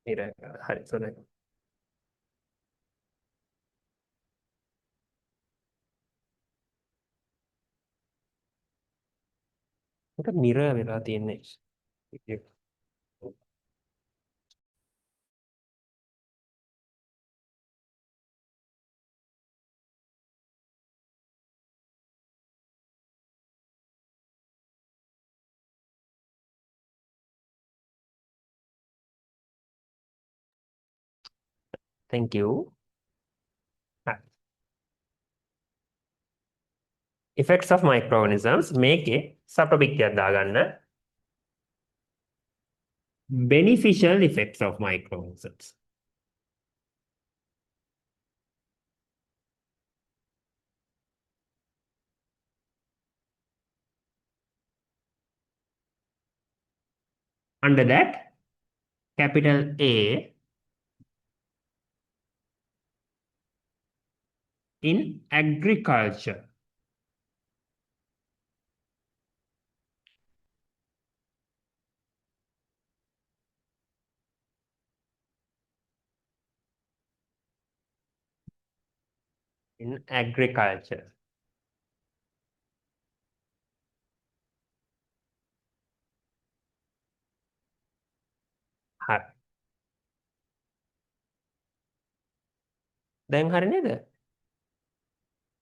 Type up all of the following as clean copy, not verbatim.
mirror එක. හරි. So දැන් මේක mirror වෙලා තියෙන්නේ. Thank you. හරි. Effects of microorganisms මේකේ subtopic එකක් දාගන්න. Beneficial effects of microorganisms. Under that, capital A in agriculture. In agriculture. හරි. දැන් හරි නේද?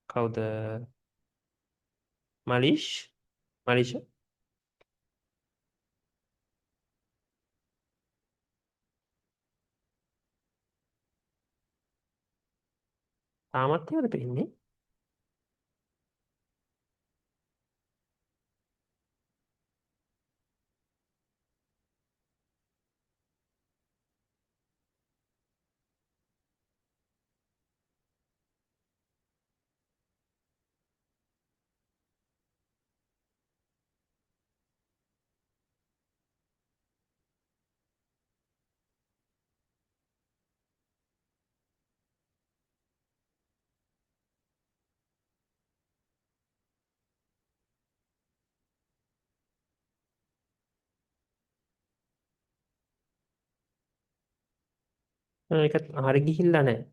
කවුද? මලිෂ්? මලිෂ? තාමත් ඒවලට ඉන්නේ? ඒක හරි ගිහිල්ලා නැහැ.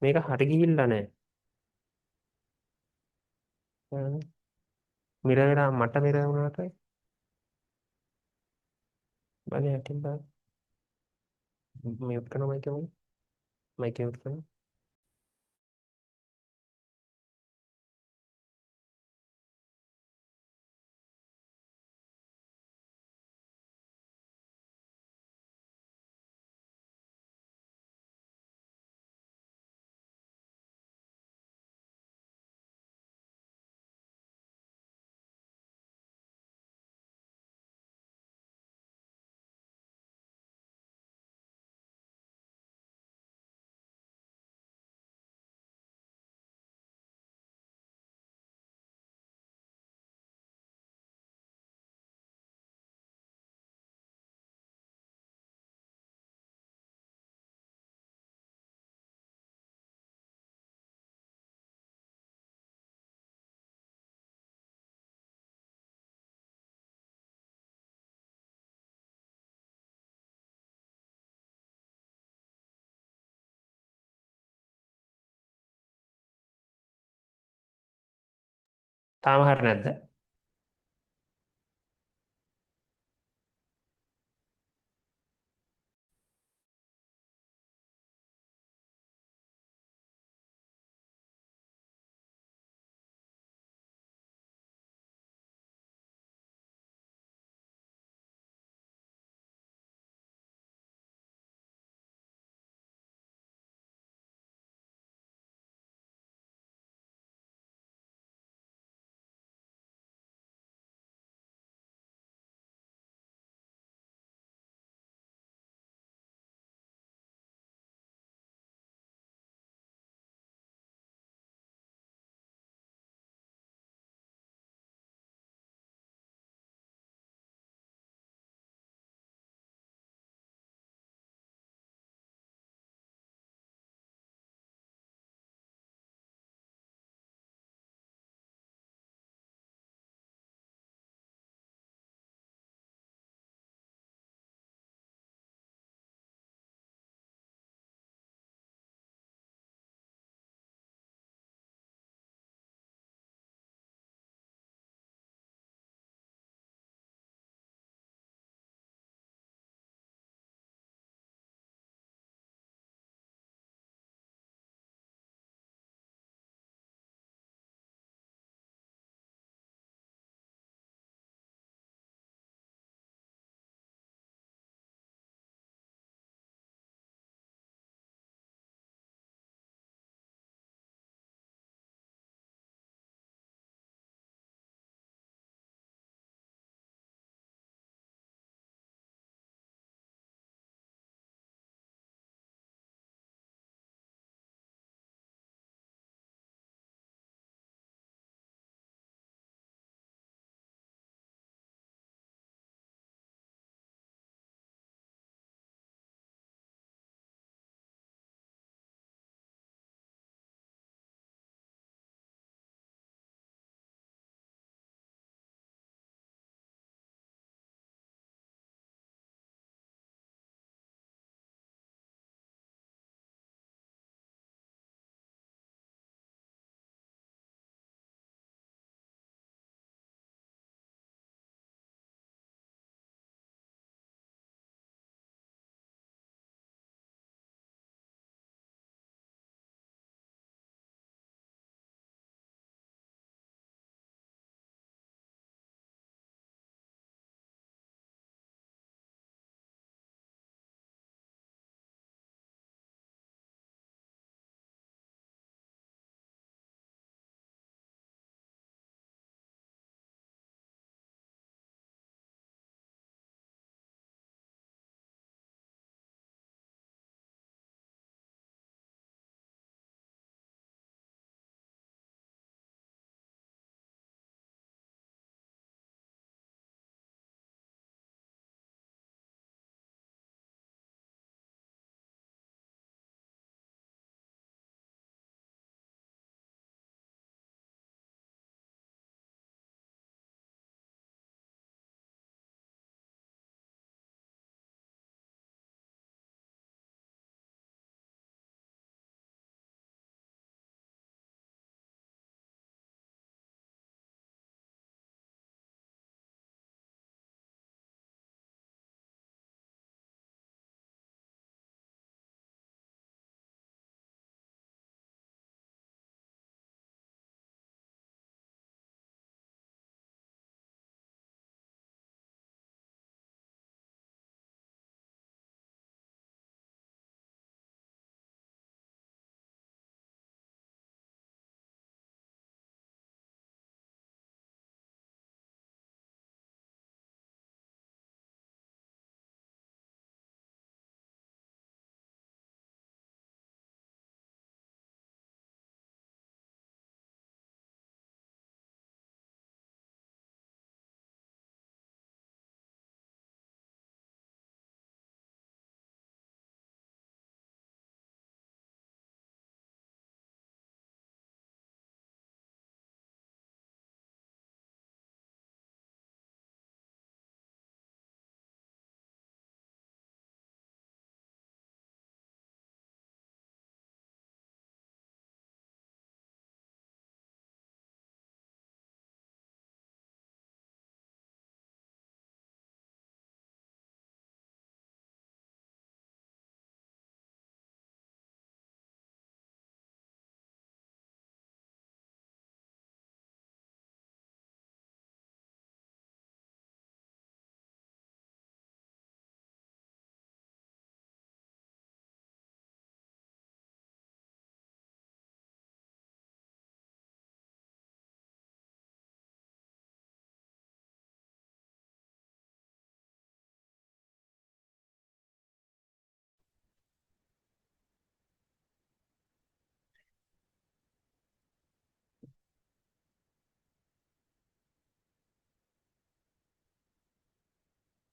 මේක හරි ගිහිල්ලා නැහැ. මිර වෙලා මට මිර වුණාට බලන්න යටින් බලන්න. මියුට් කරනවා මයික් එක. මයික් එක මියුට් කරනවා. තාම හරි නැද්ද?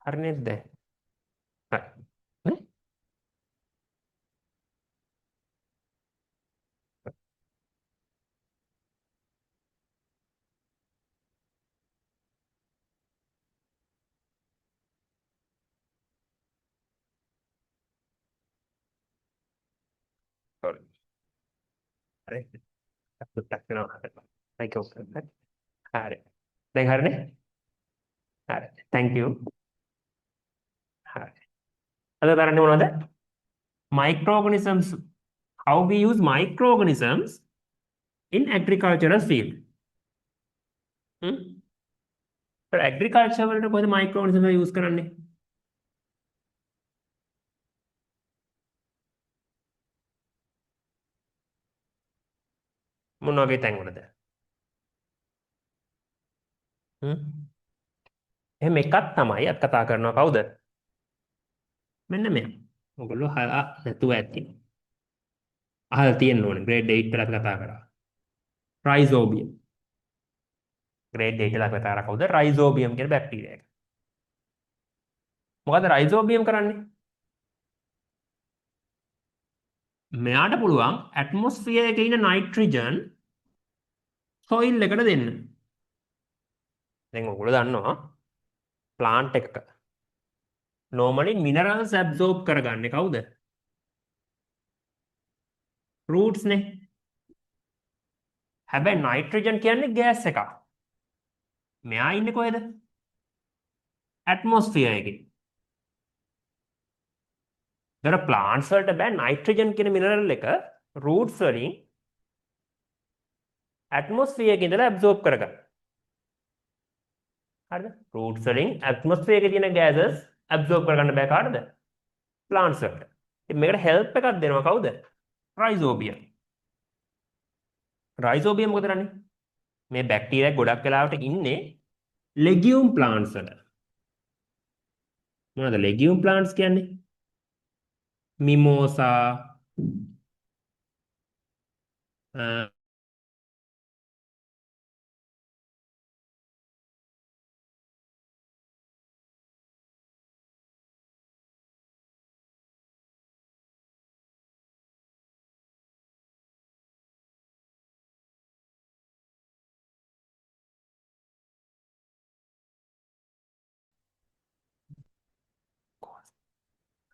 හරි නේද දැන්? හරි. නේ? sorry. හරි. පුට්ටක් වෙනවා. ඒක ඔක්කොම හරි. හරි. දැන් හරිනේ? හරි. thank you. හරි. අද කරන්නේ මොනවද? Microorganisms. How we use microorganisms in agricultural field. Hmm? Agriculture වලට කොහොමද මයික්‍රෝऑर्गेनिज्म යූස් කරන්නේ? මොන වගේ තැන්වලද? හ්ම්? එහෙම එකක් තමයි අත් කතා කරනවා කවුද? මෙන්න මෙයා. ඔයගොල්ලෝ නැතුව ඇති. අහලා තියෙන්න ඕනේ. grade 8 වල අපි කතා කරා. රයිසෝබියම්. grade 8 වල අපි කතා කරා කවුද? රයිසෝබියම් කියන බැක්ටීරියා එක. මොකද රයිසෝබියම් කරන්නේ? මෙයාට පුළුවන් ඇට්මොස්ෆියර් එකේ ඉන්න නයිට්‍රජන් සොයිල් එකට දෙන්න. දැන් ඔයගොල්ලෝ දන්නවා ප්ලාන්ට් එකක normally minerals absorb කරගන්නේ කවුද? roots නේ. හැබැයි නයිට්‍රජන් කියන්නේ ගෑස් එකක්. මෙයා ඉන්නේ කොහෙද? ඇට්මොස්ෆියර් එකේ. දර ප්ලාන්ට්ස් වලට බෑ නයිට්‍රජන් කියන මිනරල් එක රූට්ස් වලින් ඇට්මොස්ෆියර් එකේ ඉඳලා ඇබ්සෝබ් කරගන්න. හරිද? රූට්ස් වලින් ඇට්මොස්ෆියර් එකේ තියෙන ගෑසස් ඇබ්සෝබ් කරගන්න බෑ කාටද? ප්ලාන්ට්ස් වලට. ඉතින් මේකට හෙල්ප් එකක් දෙනවා කවුද? රයිසෝබියම්. රයිසෝබියම් මොකද කරන්නේ? මේ බැක්ටීරියා ගොඩක් වෙලාවට ඉන්නේ ලෙගියුම් ප්ලාන්ට්ස් වල. මොනවද ලෙගියුම් ප්ලාන්ට්ස් කියන්නේ? මිමෝසා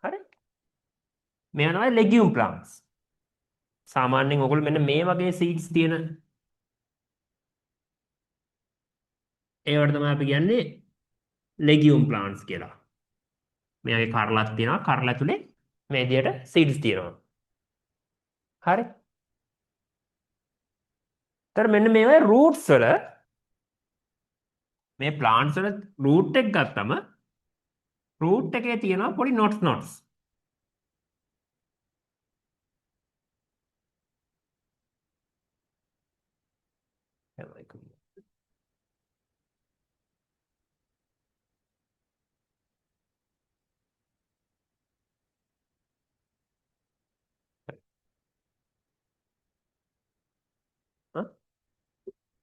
හරි මේවා තමයි ලෙගියුම් ප්ලාන්ට්ස්. සාමාන්‍යයෙන් ඔයගොල්ලෝ මෙන්න මේ වගේ සීඩ්ස් තියෙන ඒවට තමයි අපි කියන්නේ ලෙගියුම් ප්ලාන්ට්ස් කියලා. මෙයාගේ කරලක් තියෙනවා. කරල ඇතුලේ මේ විදියට සීඩ්ස් තියෙනවා. හරි. තර මෙන්න මේවා රූට්ස් වල මේ ප්ලාන්ට්ස් වල රූට් එක ගත්තම රූට් එකේ තියෙනවා පොඩි නොට්ස්.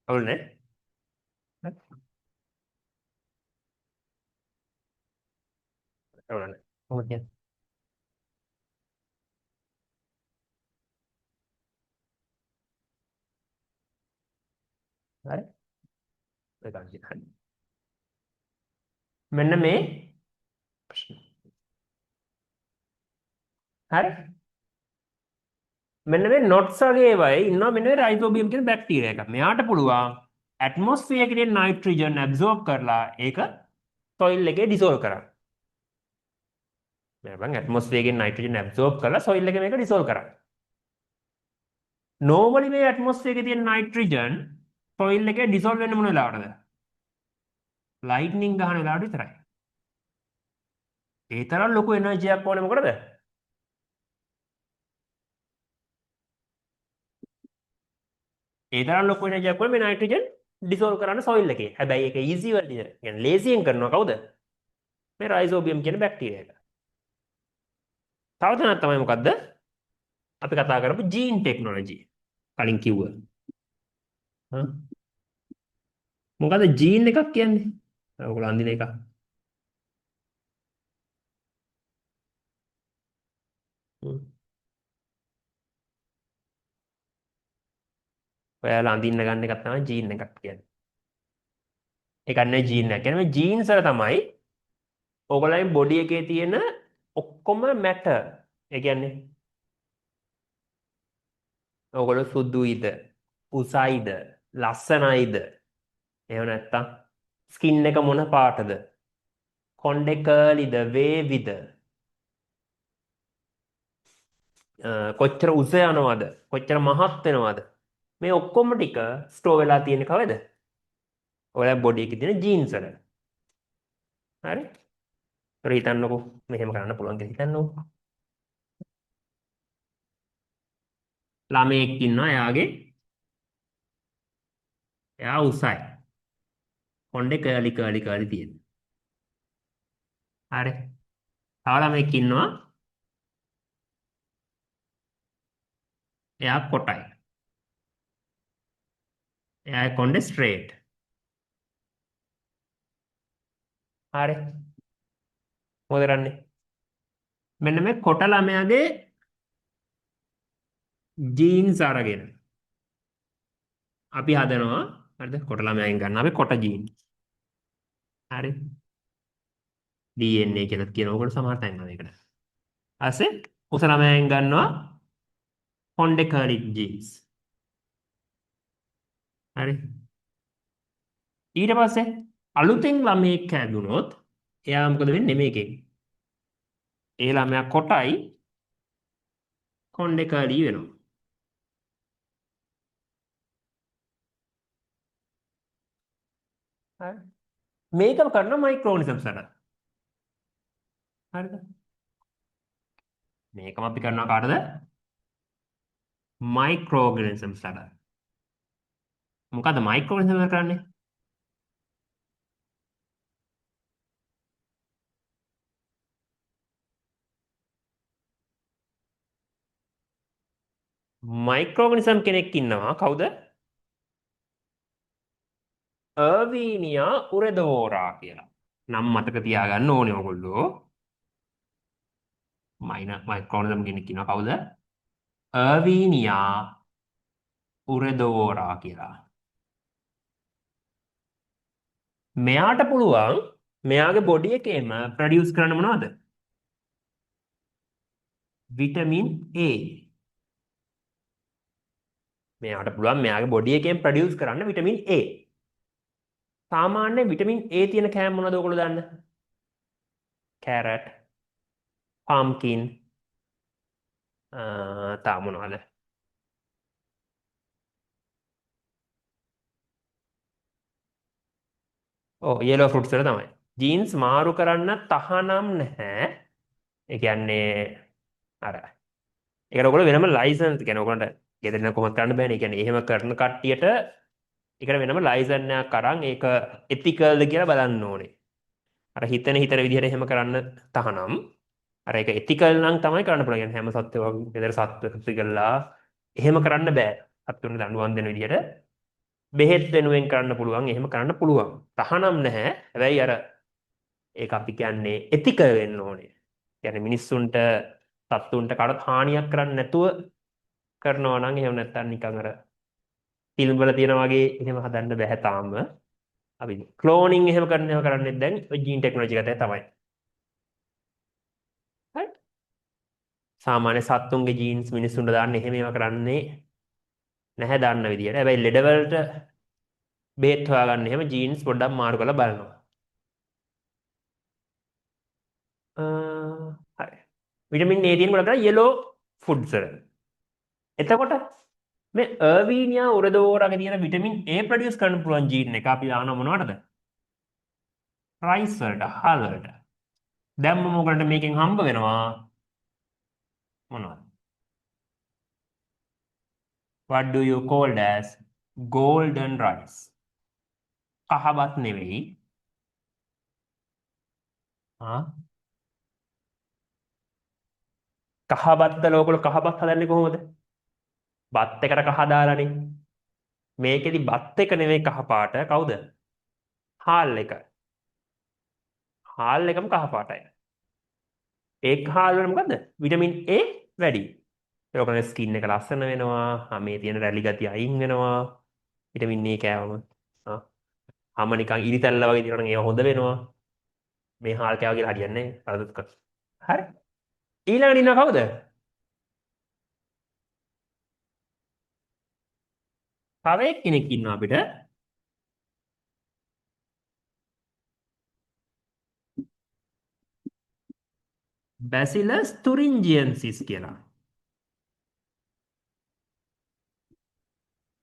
අවුල්නේ? අවුල්නේ. කොහොමද කියන්නේ? හරි. ඒක අන්තිම. මෙන්න මේ හරි. මෙන්න මේ නොට්ස් වගේ ඒවායි ඉන්නවා මෙන්න මේ රයිසෝබියම් කියන බැක්ටීරියා එක. මෙයාට පුළුවන් ඇට්මොස්ෆියර් එකේ තියෙන නයිට්‍රජන් ඇබ්සෝබ් කරලා ඒක සොයිල් එකේ ඩිසෝල්ව් කරන්න. මේ බං ඇට්මොස්ෆියර් එකේ නයිට්‍රජන් ඇබ්සෝබ් කරලා සොයිල් එකේ මේක ඩිසෝල්ව් කරන්න. normally මේ ඇට්මොස්ෆියර් එකේ තියෙන නයිට්‍රජන් සොයිල් එකේ ඩිසෝල්ව් වෙන්නේ මොන වෙලාවටද? ලයිට්නින් ගහන වෙලාවට විතරයි. ඒ තරම් ලොකු එනර්ජියක් ඕනේ මොකටද? ඒ තරම් ලොකු එනර්ජියක් ඕනේ මේ නයිට්‍රජන් ඩිසෝල්ව් කරන්න සොයිල් එකේ. හැබැයි ඒක ඊසි වල කියන්නේ ලේසියෙන් කරනවා කවුද? මේ රයිසෝබියම් කියන බැක්ටීරියා එක. තව තැනක් තමයි මොකද්ද? අපි කතා කරපු ජීන් ටෙක්නොලොජි. කලින් කිව්වා. හා මොකද්ද ජීන් එකක් කියන්නේ? ඔයගොල්ලෝ අඳින එක. හ්ම්. ඔයාලා අඳින්න ගන්න එකක් තමයි ජීන් එකක් කියන්නේ. ඒ කියන්නේ ජීන් එක. කියන්නේ මේ ජීන්ස් වල තමයි ඕගොල්ලන්ගේ බොඩි එකේ තියෙන ඔක්කොම මැටර්. ඒ කියන්නේ ඕගොල්ලෝ සුදුයිද, උසයිද, ලස්සනයිද, එහෙම නැත්තම් ස්කින් එක මොන පාටද, කොණ්ඩේ කර්ලිද, වේවිද, කොච්චර උස යනවද, කොච්චර මහත් වෙනවද, මේ ඔක්කොම ටික ස්ටෝර් වෙලා තියෙන කවද? ඔයාලා බොඩි එකේ තියෙන ජීන්ස් වල. හරි? ඒතර හිතන්නකෝ මෙහෙම කරන්න පුළුවන් කියලා හිතන්නකෝ. ළමයෙක් ඉන්නවා එයා උසයි. කොණ්ඩේ කර්ලි තියෙන. හරි. තව ළමයෙක් ඉන්නවා එයා කොටයි. එයා කොණ්ඩේ ස්ට්‍රේට්. හරි. මොකද කරන්නේ? මෙන්න මේ කොට ළමයාගේ ජීන්ස් අරගෙන අපි හදනවා. හරිද? කොට ළමයාගෙන් ගන්න අපි කොට ජීන්ස්. හරි. DNA කියලා කියන ඕකට සමහර තැන් වල ඒකට. ඊපස්සේ උස ළමයාගෙන් ගන්නවා කොණ්ඩේ කර්ලි ජීන්ස්. හරි. ඊට පස්සේ අලුතෙන් ළමයෙක් හැදුනොත් එයා මොකද වෙන්නේ මේකෙන්? ඒ ළමයා කොටයි කොණ්ඩේ කර්ලි වෙනවා. හරි. මේකම කරන මයික්‍රෝනිසම්ස් වල. හරිද? මේකම අපි කරනවා කාටද? මයික්‍රෝග්නිසම්ස් වල. මොකද්ද මයික්‍රෝග්නිසම්ස් වල කරන්නේ? මයික්‍රෝග්නිසම් කෙනෙක් ඉන්නවා කවුද? අර්වීනියා උරෙදෝරා කියලා. නම් මතක තියාගන්න ඕනේ ඔයගොල්ලෝ. මයික්‍රෝග්නිසම් කෙනෙක් ඉන්නවා කවුද? අර්වීනියා උරෙදෝරා කියලා. මෙයාට පුළුවන් මෙයාගේ බොඩි එකේම ප්‍රොඩියුස් කරන්න මොනවද? Vitamin A. මෙයාට පුළුවන් මෙයාගේ බොඩි එකෙන් ප්‍රොඩියුස් කරන්න විටමින් A. සාමාන්‍ය විටමින් A තියෙන කෑම මොනවද ඔයගොල්ලෝ දන්නේ? කැරට්, පම්කින්, තා මොනවද? ඔව් yellow fruits වල තමයි. ජීන්ස් මාරු කරන්න තහනම් නැහැ. ඒ කියන්නේ අර ඒකට ඔයගොල්ලෝ වෙනම ලයිසන්ස් කියන්නේ ඔයගොල්ලන්ට ගෙදර ඉන්න කොහොමද කරන්න බෑනේ. ඒ කියන්නේ එහෙම කරන කට්ටියට ඒකට වෙනම ලයිසන් එකක් අරන් ඒක එතිකල්ද කියලා බලන්න ඕනේ. අර හිතන විදිහට එහෙම කරන්න තහනම්. අර ඒක එතිකල් නම් තමයි කරන්න පුළුවන්. يعني හැම සත්ත්වයක්ම ගෙදර සත්ත්ව කළා එහෙම කරන්න බෑ. සත්තුන්ට දඬුවම් දෙන විදිහට බෙහෙත් වෙනුවෙන් කරන්න පුළුවන්. එහෙම කරන්න පුළුවන්. තහනම් නැහැ. හැබැයි අර ඒක අපි කියන්නේ එතිකල් වෙන්න ඕනේ. يعني මිනිස්සුන්ට සත්තුන්ට කාටවත් හානියක් කරන්න නැතුව කරනවා නම් එහෙම නැත්තම් නිකන් අර ෆිල්ම් වල තියෙන වගේ එහෙම හදන්න බෑ තාම. අපි ක්ලෝනින් එහෙම කරන්නේ දැන් ඔය ජීන් ටෙක්නොලොජි එකතේ තමයි. හරි. සාමාන්‍ය සත්තුන්ගේ ජීන්ස් මිනිස්සුන්ට දාන්න එහෙම ඒවා කරන්නේ නැහැ දාන්න විදියට. හැබැයි ලෙඩ වලට බෙහෙත් හොයාගන්න එහෙම ජීන්ස් පොඩ්ඩක් මාරු කරලා බලනවා. හරි. විටමින් A තියෙන කොට තමයි yellow foods වල. එතකොට මේ අර්වීනියා උරදෝරාගේ තියෙන විටමින් A ප්‍රොඩියුස් කරන්න පුළුවන් ජීන් එක අපි දානවා මොනවටද? රයිස් වලට, හාල් වලට. දැන් මොකකට මේකෙන් හම්බ වෙනවා මොනවද? What do you call as golden rice? කහබත් නෙවෙයි. කහබත්ද ලෝකවල කහබත් හදන්නේ කොහොමද? බත් එකට කහ දාලානේ. මේකෙදි බත් එක නෙවෙයි කහ පාට කවුද? හාල් එක. හාල් එකම කහ පාටයි. ඒ හාල් වල මොකද්ද? විටමින් A වැඩි. ඒකනේ ස්කින් එක ලස්සන වෙනවා. මේ තියෙන රැලි ගතිය අයින් වෙනවා. Vitamin A කෑවම. හැම නිකන් ඉරිතැල්ල වගේ තියෙනවා නම් ඒව හොඳ වෙනවා. මේ හාල් කෑවා කියලා හරියන්නේ නැහැ. අරදුත් කර. හරි. ඊළඟට ඉන්නව කවුද? තව එක්කෙනෙක් ඉන්නවා අපිට. බැසිලස් තුරින්ජියන්සිස් කියලා.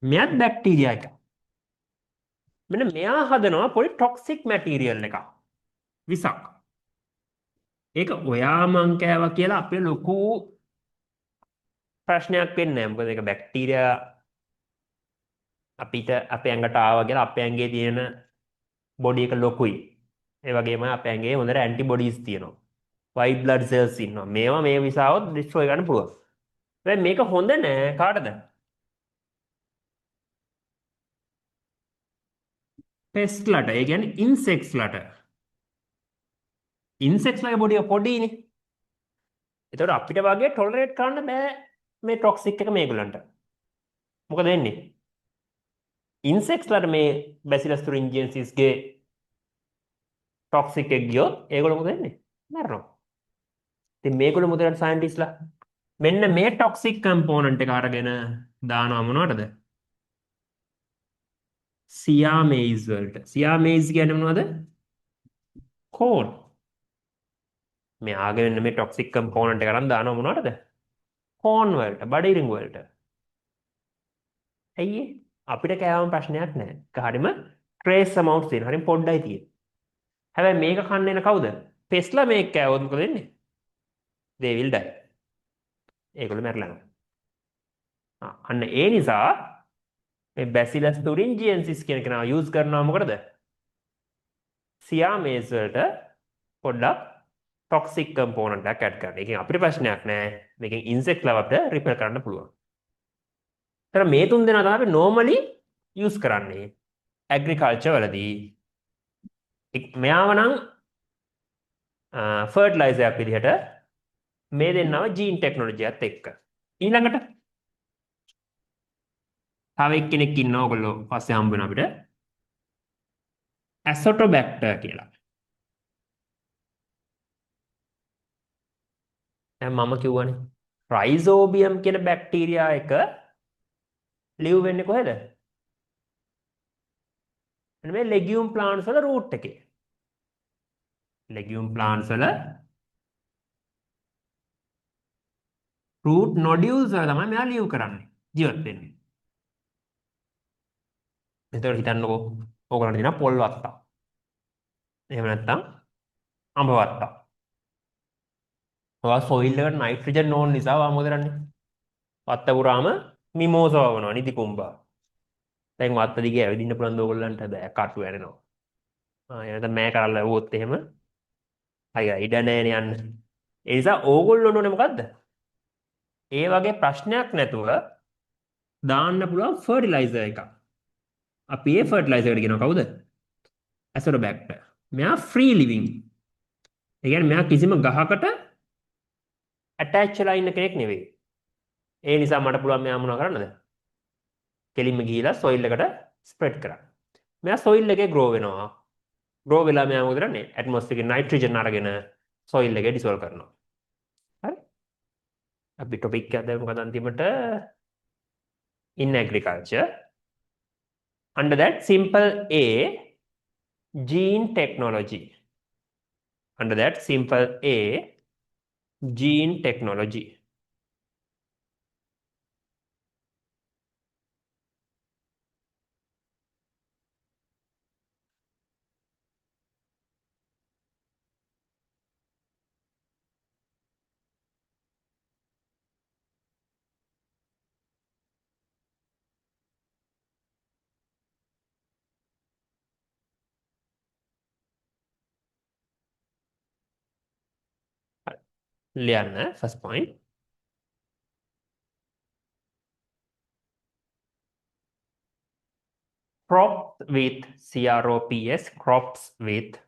මෙයත් බැක්ටීරියා එකක්. මෙන්න මෙයා හදනවා පොඩි ටොක්සික් මැටීරියල් එකක්. විසක්. ඒක ඔයා මං කෑවා කියලා අපේ ලොකු ප්‍රශ්නයක් වෙන්නේ නැහැ. මොකද ඒක බැක්ටීරියා අපිට අපේ ඇඟට ආවා කියලා අපේ ඇඟේ තියෙන බොඩි එක ලොකුයි. ඒ වගේම අපේ ඇඟේ හොඳට ඇන්ටිබොඩීස් තියෙනවා. white blood cells ඉන්නවා. මේවා මේ විසාවොත් ඩිස්ට්‍රොයි කරන්න පුළුවන්. හැබැයි මේක හොඳ නෑ කාටද? පෙස්ට්ලට. ඒ කියන්නේ ඉන්සෙක්ට්ස්ලට. ඉන්සෙක්ට්ස්ලගේ බොඩි එක පොඩිනේ. ඒතකොට අපිට වගේ ටොලරේට් කරන්න බෑ මේ ටොක්සික් එක මේගොල්ලන්ට. මොකද වෙන්නේ? ඉන්සෙක්ට්ස්ලට මේ බැසිලස් තුරින්ජියන්සිස්ගේ ටොක්සික් එක ගියොත් ඒගොල්ලෝ මොකද වෙන්නේ? මැරෙනවා. ඉතින් මේගොල්ලෝ මොකද සයන්ටිස්ට්ලා මෙන්න මේ ටොක්සික් කම්පෝනන්ට් එක අරගෙන දානවා මොනවටද? සියාමේස් වලට. සියාමේස් කියන්නේ මොනවද? කෝන්. මේ ආගෙන මේ ටොක්සික් කම්පෝනන්ට් එක අරන් දානවා මොනවටද? කෝන් වලට, බඩිරිඟු වලට. ඇයි ඒ? අපිට කෑවම ප්‍රශ්නයක් නැහැ. ඒක හරියම ට්‍රේස් amount තියෙන. හරියම පොඩ්ඩයි තියෙන්නේ. හැබැයි මේක කන්න එන කවුද? පෙස්ලා මේක කෑවොත් මොකද වෙන්නේ? they will die. ඒගොල්ලෝ මැරලා යනවා. අන්න ඒ නිසා මේ බැසිලස් තුරින්ජියන්සිස් කියන කෙනා යූස් කරනවා මොකටද? සියාමේස් වලට පොඩ්ඩක් ටොක්සික් කම්පෝනන්ට් එකක් ඇඩ් කරන්න. ඒකෙන් අපිට ප්‍රශ්නයක් නැහැ. මේකෙන් ඉන්සෙක්ට් ලවට රිපෙල් කරන්න පුළුවන්. ඒතර මේ තුන් දෙනා තමයි අපි normally යූස් කරන්නේ. ඇග්‍රිකල්චර් වලදී. මෙයාව නම් ෆර්ටිලයිසර් එකක් විදිහට මේ දෙන්නව ජීන් ටෙක්නොලොජියත් එක්ක. ඊළඟට තව එක්කෙනෙක් ඉන්නවා ඔයගොල්ලෝ පස්සේ හම්බ වෙන අපිට. ඇසොටෝබැක්ටර් කියලා. දැන් මම කිව්වනේ රයිසෝබියම් කියන බැක්ටීරියා එක ලිව් වෙන්නේ කොහෙද? මේ ලෙගියුම් ප්ලාන්ට්ස් වල රූට් එකේ. ලෙගියුම් ප්ලාන්ට්ස් වල රූට් නොඩියුල්ස් වල තමයි මෙයා ලිව් කරන්නේ. ජීවත් වෙන්නේ. එතකොට හිතන්නකෝ ඕගොල්ලන්ට දෙනවා පොල් වත්තා. එහෙම නැත්නම් අඹ වත්තා. ඔයා සොයිල් එකට නයිට්‍රජන් ඕන නිසා වා මොකද කරන්නේ? වත්ත පුරාම මිමෝසා වවනවා නිදි කුඹා. දැන් වත්ත දිගේ ඇවිදින්න පුළුවන් ඕගොල්ලන්ට බෑ කටු ඇරෙනවා. එනත මෑ කරල්ල ඇහුවොත් එහෙම අයියා ඉඩ නෑනේ යන්න. ඒ නිසා ඕගොල්ලෝ ඕනේ මොකද්ද? ඒ වගේ ප්‍රශ්නයක් නැතුව දාන්න පුළුවන් ෆර්ටිලයිසර් එකක්. අපි ඒ ෆර්ටිලයිසර් එකට කියනවා කවුද? ඇසොටෝබැක්ටර්. මෙයා ෆ්‍රී ලිවිං. ඒ කියන්නේ මෙයා කිසිම ගහකට ඇටච් වෙලා ඉන්න කෙනෙක් නෙවෙයි. ඒ නිසා මට පුළුවන් මෙයා මොනවා කරන්නද? කෙලින්ම ගිහිලා සොයිල් එකට ස්ප්‍රෙඩ් කරන්න. මෙයා සොයිල් එකේ ග්‍රෝ වෙනවා. ග්‍රෝ වෙලා මෙයා මොකද කරන්නේ? ඇට්මොස්ෆියර් එකේ නයිට්‍රජන් අරගෙන සොයිල් එකේ ඩිසෝල්ව් කරනවා. හරි? අපි ටොපික් එක දැන් මොකද අන්තිමට in agriculture. Under that simple A, gene technology. Under that simple A, gene technology. ලියන්න first point. Crops with CROPS, crops with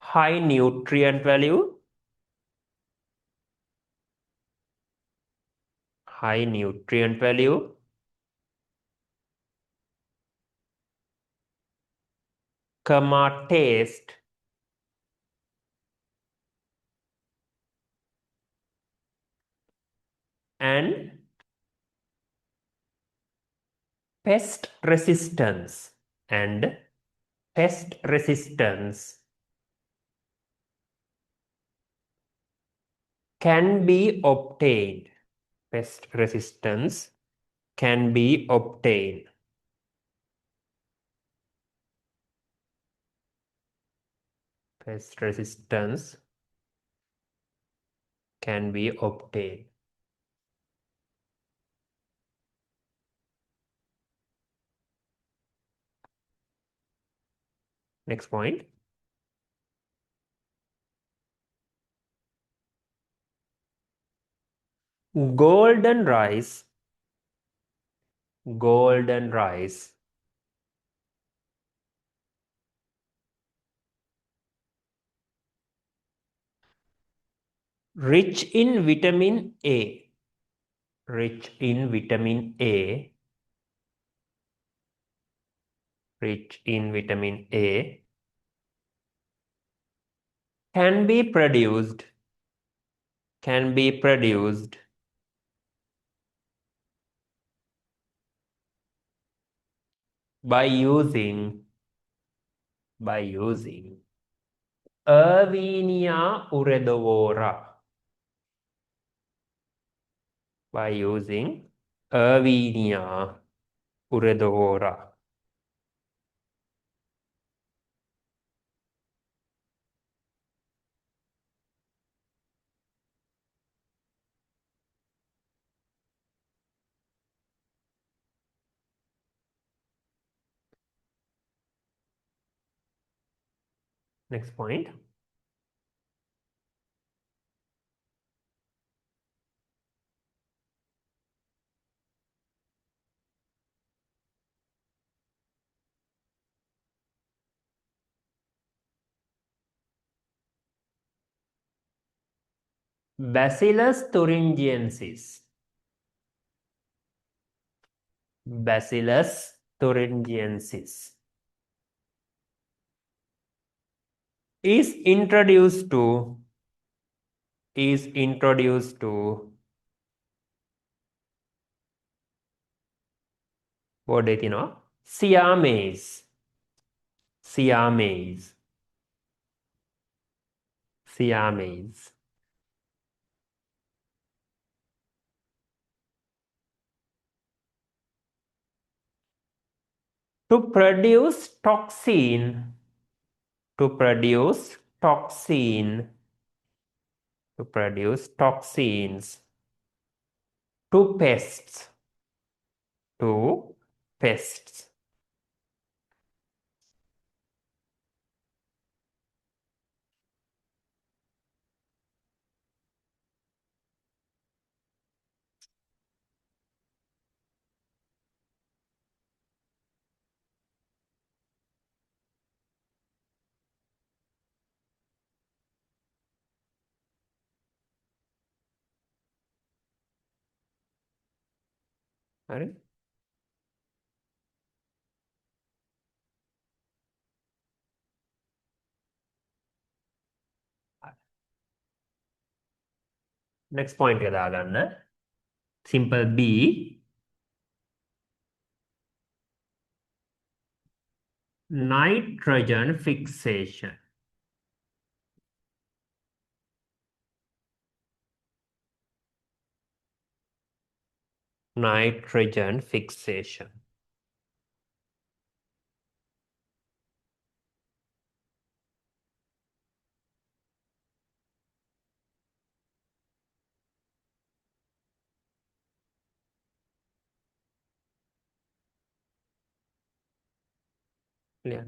high nutrient value, high nutrient value, comma taste, and pest resistance, and pest resistance can be obtained. Pest resistance can be obtained. Pest resistance can be obtained. Next point. Golden rice, golden rice, rich in vitamin A, rich in vitamin A, rich in vitamin A, can be produced, can be produced by using Erwinia uredovora, by using Erwinia uredovora. Next point. Bacillus thuringiensis, Bacillus thuringiensis is introduced to what do you know? Siamese, Siamese, Siamese. To produce toxin, to produce toxin, to produce toxins to pests, to pests. Right? Next point එක දාගන්න. Simple B. Nitrogen fixation. Nitrogen fixation. Clear?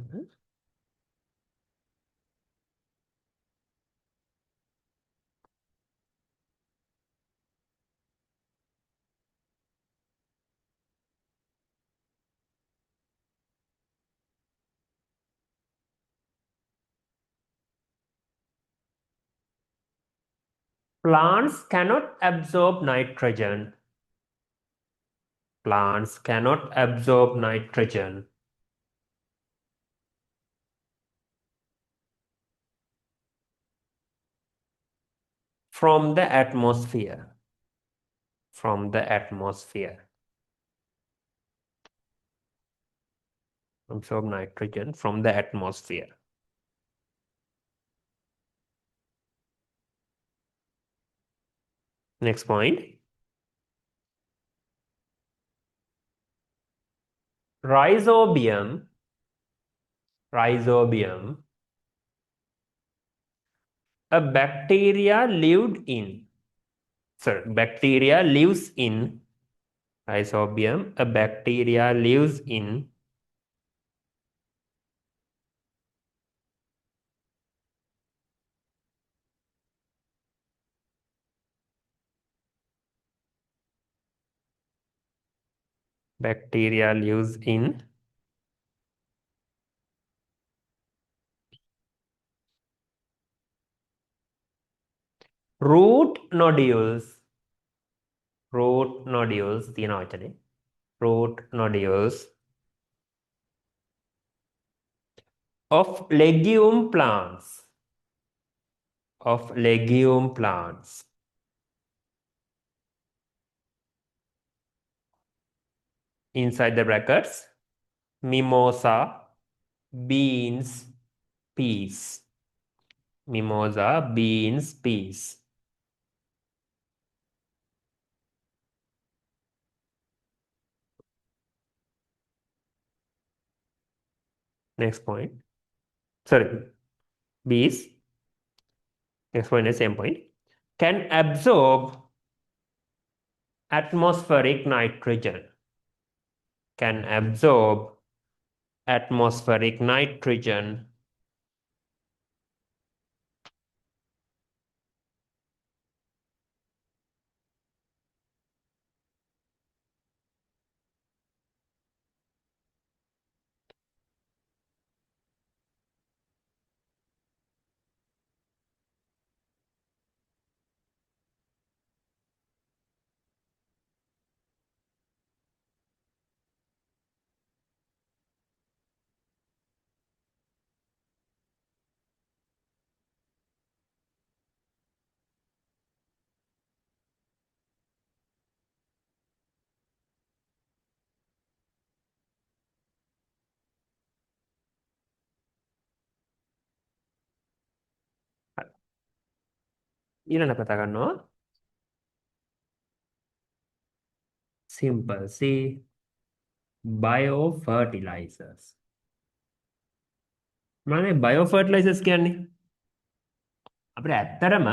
Plants cannot absorb nitrogen. Plants cannot absorb nitrogen from the atmosphere. From the atmosphere. Absorb nitrogen from the atmosphere. Next point. Rhizobium. Rhizobium. A bacteria lived in. Sorry, bacteria lives in. Rhizobium. A bacteria lives in. Bacteria lives in. Root nodules. Root nodules තියෙනවා වචනේ. Root nodules of legume plants. Of legume plants. Inside the brackets, mimosa, beans, peas. Mimosa, beans, peas. Next point. Sorry, bees. Next point is same point. Can absorb atmospheric nitrogen. Can absorb atmospheric nitrogen ඊළඟ කතා කරනවා simple C biofertilizers. මොනවද biofertilizers කියන්නේ? අපිට ඇත්තටම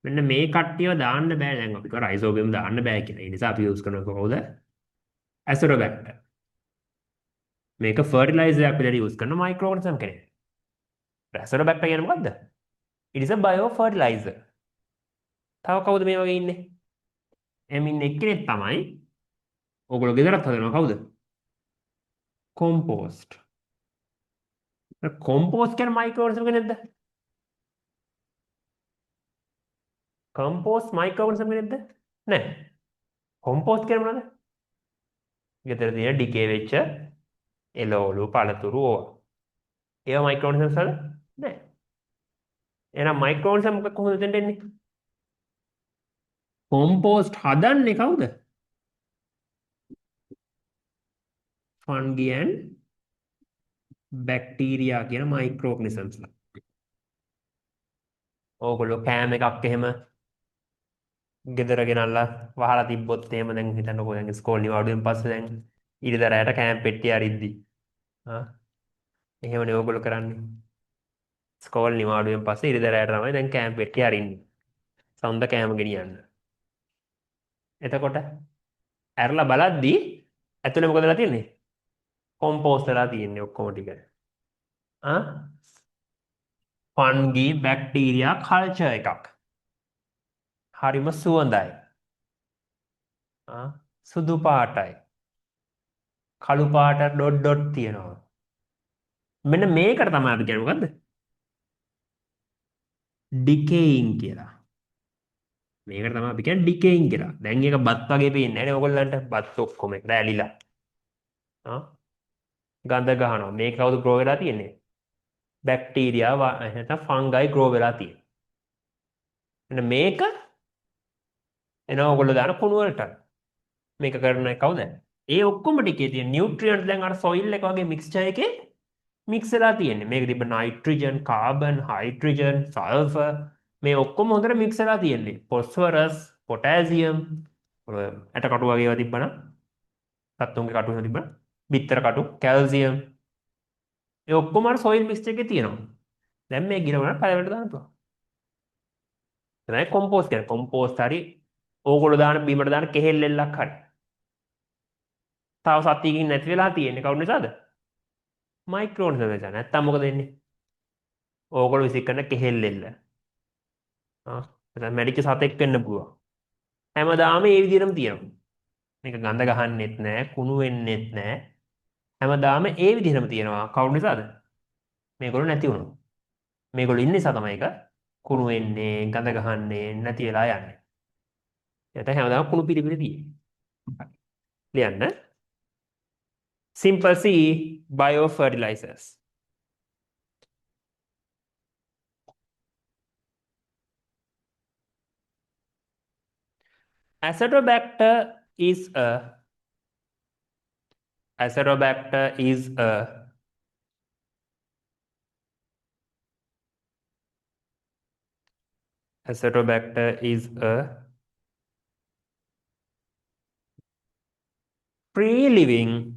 මෙන්න මේ කට්ටියව දාන්න බෑ දැන් අපි කව රයිසෝබියම් දාන්න බෑ කියලා. ඒ නිසා අපි යූස් කරන කොහොමද? ඇසොටෝබැක්ටර්. මේක ෆර්ටිලයිසර් එකක් විදිහට යූස් කරන මයික්‍රෝ ඕර්ගනිසම් කෙනෙක්. ඇසොටෝබැක්ටර් කියන්නේ මොකද්ද? It is a biofertilizer. තව කවුද මේ වගේ ඉන්නේ? එමින් එක්කෙනෙක් තමයි ඕගොල්ලෝ ගෙදරත් හදනවා කවුද? කොම්පෝස්ට්. කොම්පෝස්ට් කියන්නේ මයික්‍රෝ ඕර්ගනිසම් කෙනෙක්ද? කොම්පෝස්ට් මයික්‍රෝ ඕර්ගනිසම් කෙනෙක්ද? නෑ. කොම්පෝස්ට් කියන්නේ මොනවද? ගෙදර තියෙන ඩිකේ වෙච්ච එළවලු පළතුරු ඕවා. ඒවා මයික්‍රෝ ඕර්ගනිසම්ස් වල නෑ. එහෙනම් මයික්‍රෝ ඕර්ගනිසම් මොකක් කොහොමද දෙන්න එන්නේ? කොම්පෝස්ට් හදන්නේ කවුද? fungi and bacteria කියන මයික්‍රෝ ඕර්ගනිසම්ස්ලා. ඕගොල්ලෝ කෑම එකක් එහෙම ගෙදර ගෙනල්ලා වහලා තිබ්බොත් එහෙම දැන් හිතන්නකෝ දැන් ස්කෝල් නිවාඩුවෙන් පස්සේ දැන් ඉරිදරයට කෑම පෙට්ටිය අරිද්දි. එහෙමනේ ඕගොල්ලෝ කරන්නේ. ස්කෝල් නිවාඩුවෙන් පස්සේ ඉරිදරයට තමයි දැන් කෑම පෙට්ටිය අරින්නේ. සඳ කෑම ගෙනියන්න. එතකොට ඇරලා බලද්දි ඇතුලේ මොකදලා තියෙන්නේ? කොම්පෝස්ට් වෙලා තියෙන්නේ ඔක්කොම ටික. ෆන්ගි බැක්ටීරියා කල්චර් එකක්. හරිම සුවඳයි. සුදු පාටයි. කළු පාට ඩොට් ඩොට් තියෙනවා. මෙන්න මේකට තමයි අපි කියන්නේ මොකද්ද? ඩිකේයින් කියලා. මේකට තමයි අපි කියන්නේ ඩිකේයින් කියලා. දැන් ඒක බත් වගේ පේන්නේ නැහැ නේ ඔයගොල්ලන්ට. බත් ඔක්කොම එකට ඇලිලා. ආ ගඳ ගහනවා. මේක කවුද ග්‍රෝ වෙලා තියෙන්නේ? බැක්ටීරියා නැත්නම් ෆංගයි ග්‍රෝ වෙලා තියෙන්නේ. මෙන්න මේක එනවා ඔයගොල්ලෝ දාන කුණු වලට. මේක කරන්නේ කවුද? ඒ ඔක්කොම ටිකේ තියෙන නියුට්‍රියන්ට් දැන් අර සොයිල් එක වගේ මික්ස්චර් එකේ මික්ස් වෙලා තියෙන්නේ. මේක තිබ්බ නයිට්‍රජන්, කාබන්, හයිඩ්‍රජන්, සල්ෆර් මේ ඔක්කොම හොඳට මික්ස් වෙලා තියෙන්නේ. ෆොස්ෆරස්, පොටෑසියම් ඇට කටු වගේ ඒවා තිබ්බනම් සත්තුන්ගේ කටු එහෙම තිබ්බනම් බිත්තර කටු, කැල්සියම් ඒ ඔක්කොම අර සොයිල් මික්ස්චර් එකේ තියෙනවා. දැන් මේ ගිරවන පැලවලට දාන්න පුළුවන්. තමයි කොම්පෝස්ට් කියන්නේ. කොම්පෝස්ට් හරි ඕගොල්ලෝ දාන බීමට දාන කෙහෙල් එල්ලක් හරි. තව සතියකින් නැති වෙලා තියෙන්නේ කවුරු නිසාද? මයික්‍රෝනිසම් නිසා. නැත්තම් මොකද වෙන්නේ? ඕගොල්ලෝ විසික් කරන කෙහෙල් එල්ල. නැත්නම් මැරිච්ච සතෙක් වෙන්න පුළුවන්. හැමදාම ඒ විදිහටම තියෙනවා. මේක ගඳ ගහන්නෙත් නැහැ, කුණු වෙන්නෙත් නැහැ. හැමදාම ඒ විදිහටම තියෙනවා. කවුරු නිසාද? මේගොල්ලෝ නැති වුණා. මේගොල්ලෝ ඉන්න නිසා තමයි ඒක කුණු වෙන්නේ, ගඳ ගහන්නේ නැති වෙලා යන්නේ. එතන හැමදාම කුණු පිළිපිලි තියෙන්නේ. ලියන්න. Simple C biofertilizers. Acetobacter is a Acetobacter is a Acetobacter is a free living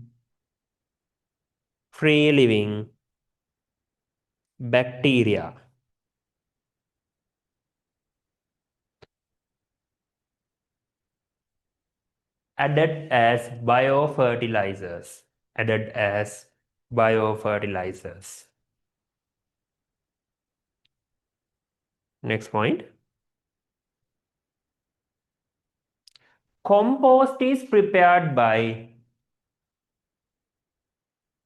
bacteria added as biofertilizers. Added as biofertilizers. Next point. Compost is prepared by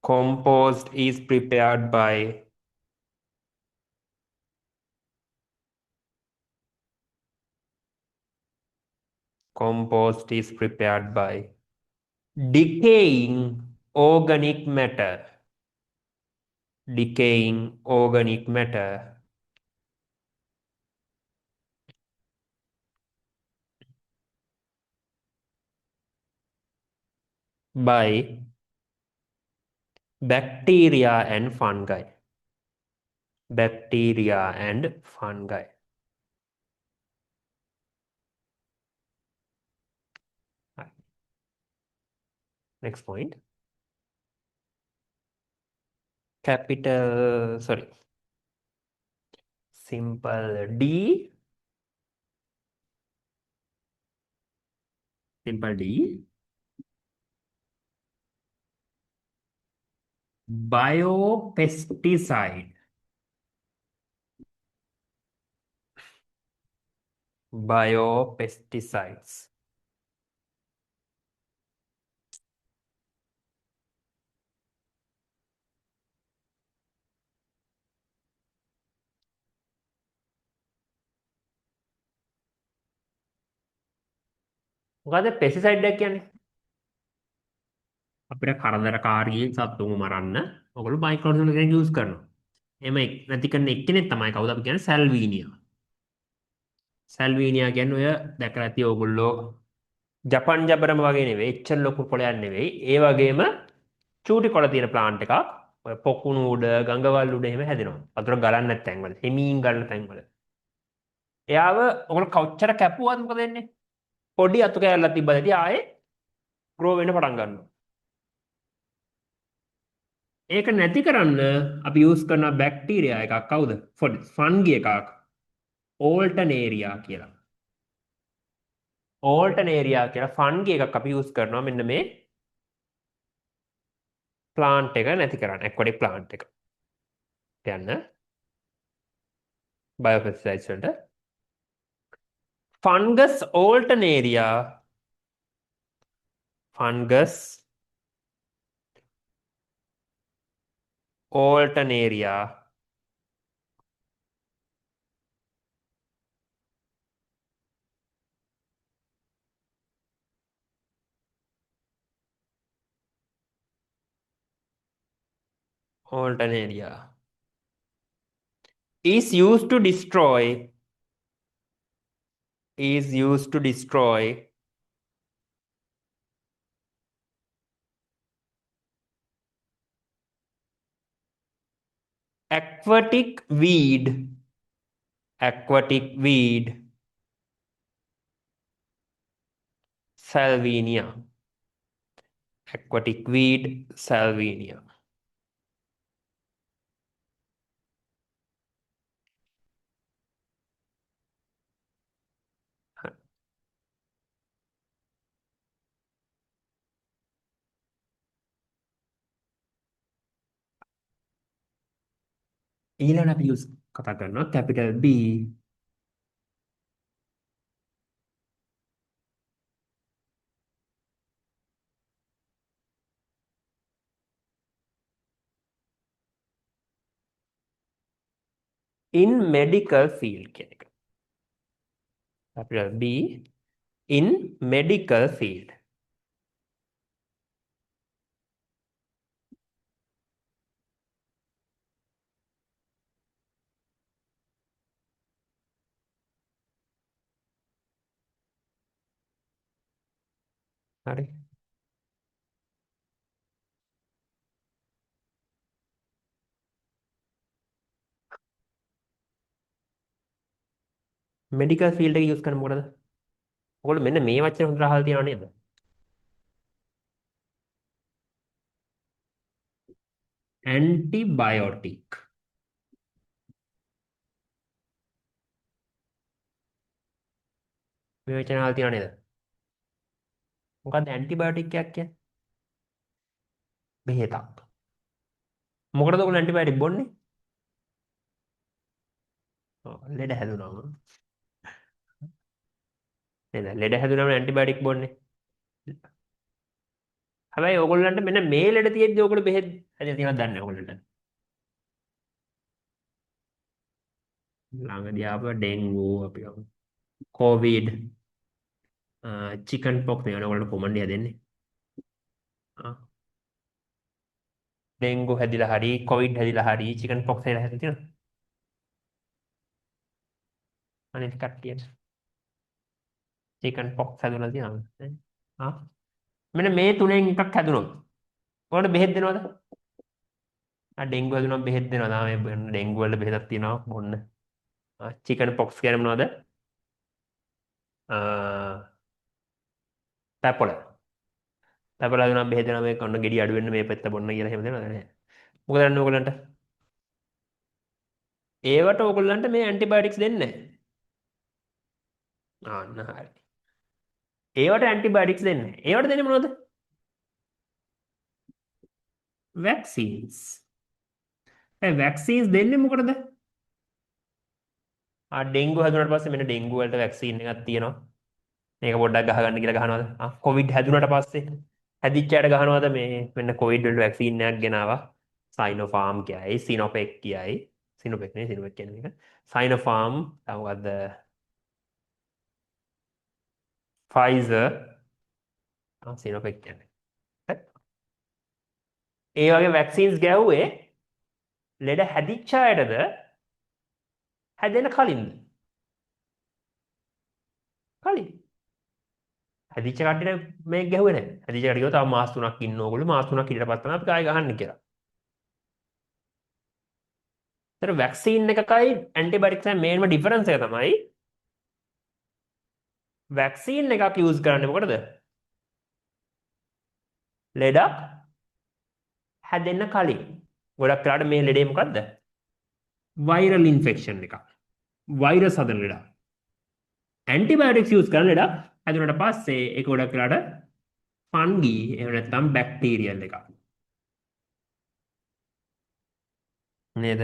compost is prepared by compost is prepared by decaying organic matter. Decaying organic matter by bacteria and fungi. Bacteria and fungi. Next point. Simple D. Simple D. Biopesticide. Biopesticides. මොකද පෙස්ටිසයිඩ් එක කියන්නේ? අපිට කරදරකාරී සත්තුන්ව මරන්න ඔයගොල්ලෝ මයික්‍රෝනිසම් එකක් use කරනවා. එහෙම නැති කරන එක්කෙනෙක් තමයි කවුද අපි කියන්නේ සැල්වීනියා. සැල්වීනියා කියන්නේ ඔය දැකලා ඇති ඔයගොල්ලෝ ජපන් ජබරම වගේ නෙවෙයි, එච්චර ලොකු කොළයක් නෙවෙයි. ඒ වගේම චූටි කොළ තියෙන ප්ලාන්ට් එකක්. ඔය පොකුණු උඩ, ගඟවල් උඩ එහෙම හැදෙනවා. වතුර ගලන්නේ නැත් තැන්වල, හිමීන් ගන්න තැන්වල. එයාව ඔයගොල්ලෝ කොච්චර කැපුවත් මොකද වෙන්නේ? පොඩි අතු කැලලක් තිබ්බද ආයේ ග්‍රෝ වෙන්න පටන් ගන්නවා. ඒක නැති කරන්න අපි යූස් කරන බැක්ටීරියා එකක් කවුද? ෆන්ගි එකක්. ඕල්ටනේරියා කියලා. ඕල්ටනේරියා කියලා ෆන්ගි එකක් අපි යූස් කරනවා මෙන්න මේ ප්ලාන්ට් එක නැති කරන්න. ඇක්වැටික් ප්ලාන්ට් එක. යන්න බයෝපෙස්ටිසයිඩ්ස් වලට fungus alternaria Alternaria is used to destroy is used to destroy aquatic weed Salvinia. Aquatic weed Salvinia. ඊළඟ අපි use කතා කරනවා capital B in medical field කියන එක. capital B in medical field. හරි. medical field එක use කරන්නේ මොකටද? ඔයගොල්ලෝ මෙන්න මේ වචනේ හොඳට අහලා තියෙනව නේද? antibiotic. මේ වචනේ අහලා තියෙනව නේද? මොකද්ද antibiotic එකක් කියන්නේ? බෙහෙතක්. මොකටද ඔයගොල්ලෝ antibiotic බොන්නේ? ලෙඩ හැදුනම. නේද? ලෙඩ හැදුනම antibiotic බොන්නේ. හැබැයි ඕගොල්ලන්ට මෙන්න මේ ලෙඩ තියෙද්දි ඕගොල්ලෝ බෙහෙත් හැදලා තියෙනවද දන්නේ නැහැ ඕගොල්ලන්ට. ළඟදී ආපු ඩෙන්ගු අපි කොවිඩ් චිකන් පොක්ස් නේ ඕගොල්ලෝ කොමන්ඩ් එක දෙන්නේ. ඩෙන්ගු හැදිලා හරි කොවිඩ් හැදිලා හරි චිකන් පොක්ස් හැදිලා තියෙනවා. අනිත් කට්ටියට චිකන් පොක්ස් හැදුණා තියෙනවා. ආ මෙන්න මේ තුනෙන් එකක් හැදුනොත් ඔයාලට බෙහෙත් දෙනවද? ඩෙන්ගු හැදුනම බෙහෙත් දෙනවා. මේ ඩෙන්ගු වල බෙහෙතක් තියෙනවා බොන්න. චිකන් පොක්ස් කියන්නේ මොනවද? පැපොල. පැපොල හැදුනම බෙහෙත් දෙනවා මේ කොන්න ගෙඩි අඩු වෙන්න මේ පෙත්ත බොන්න කියලා එහෙම දෙනවද නැහැ. මොකද දන්නේ ඕගොල්ලන්ට? ඒවට ඕගොල්ලන්ට මේ ඇන්ටිබයොටික්ස් දෙන්නේ නැහැ. අන්න හරි. ඒවට ඇන්ටිබයොටික්ස් දෙන්නේ නැහැ. ඒවට දෙන්නේ මොනවද? වැක්සින්ස්. වැක්සින්ස් දෙන්නේ මොකටද? ඩෙන්ගු හැදුනට පස්සේ මෙන්න ඩෙන්ගු වලට වැක්සින් එකක් තියෙනවා. මේක පොඩ්ඩක් ගහගන්න කියලා ගහනවද? කොවිඩ් හැදුනට පස්සේ හැදිච්ච අයට ගහනවද මේ මෙන්න කොවිඩ් වලට වැක්සින් එකක් ගෙනාවා. සයිනෝෆාම් කියයි, සිනොපෙක් කියයි. සිනොපෙක් නේ සිනොපෙක් කියන්නේ මේක. සයිනෝෆාම් මොකද්ද? ෆයිසර් සිනොපෙක් කියන්නේ. ඒ වගේ වැක්සින්ස් ගැහුවේ ලෙඩ හැදිච්ච අයටද හැදෙන කලින්ද? කලින්. හැදිච්ච කට්ටියට මේක ගැහුවේ නැහැ. හැදිච්ච කට්ටිය තව මාස 3ක් ඉන්න ඕගොල්ලෝ මාස 3ක් ඊට පස්සේ තමයි අපි ආයෙ ගහන්න කියලා. ඒතර වැක්සින් එකකයි ඇන්ටිබයොටික්ස් එකයි මේන්ම ඩිෆරන්ස් එක තමයි වැක්සින් එකක් යූස් කරන්නේ මොකටද? ලෙඩක් හැදෙන්න කලින්. ගොඩක් වෙලාවට මේ ලෙඩේ මොකද්ද? වෛරල් ඉන්ෆෙක්ෂන් එකක්. වෛරස් හදන ලෙඩක්. ඇන්ටිබයොටික්ස් යූස් කරන ලෙඩක් හැදුනට පස්සේ ඒක ගොඩක් වෙලාවට ෆන්ගි එහෙම නැත්නම් බැක්ටීරියල් එකක්. නේද?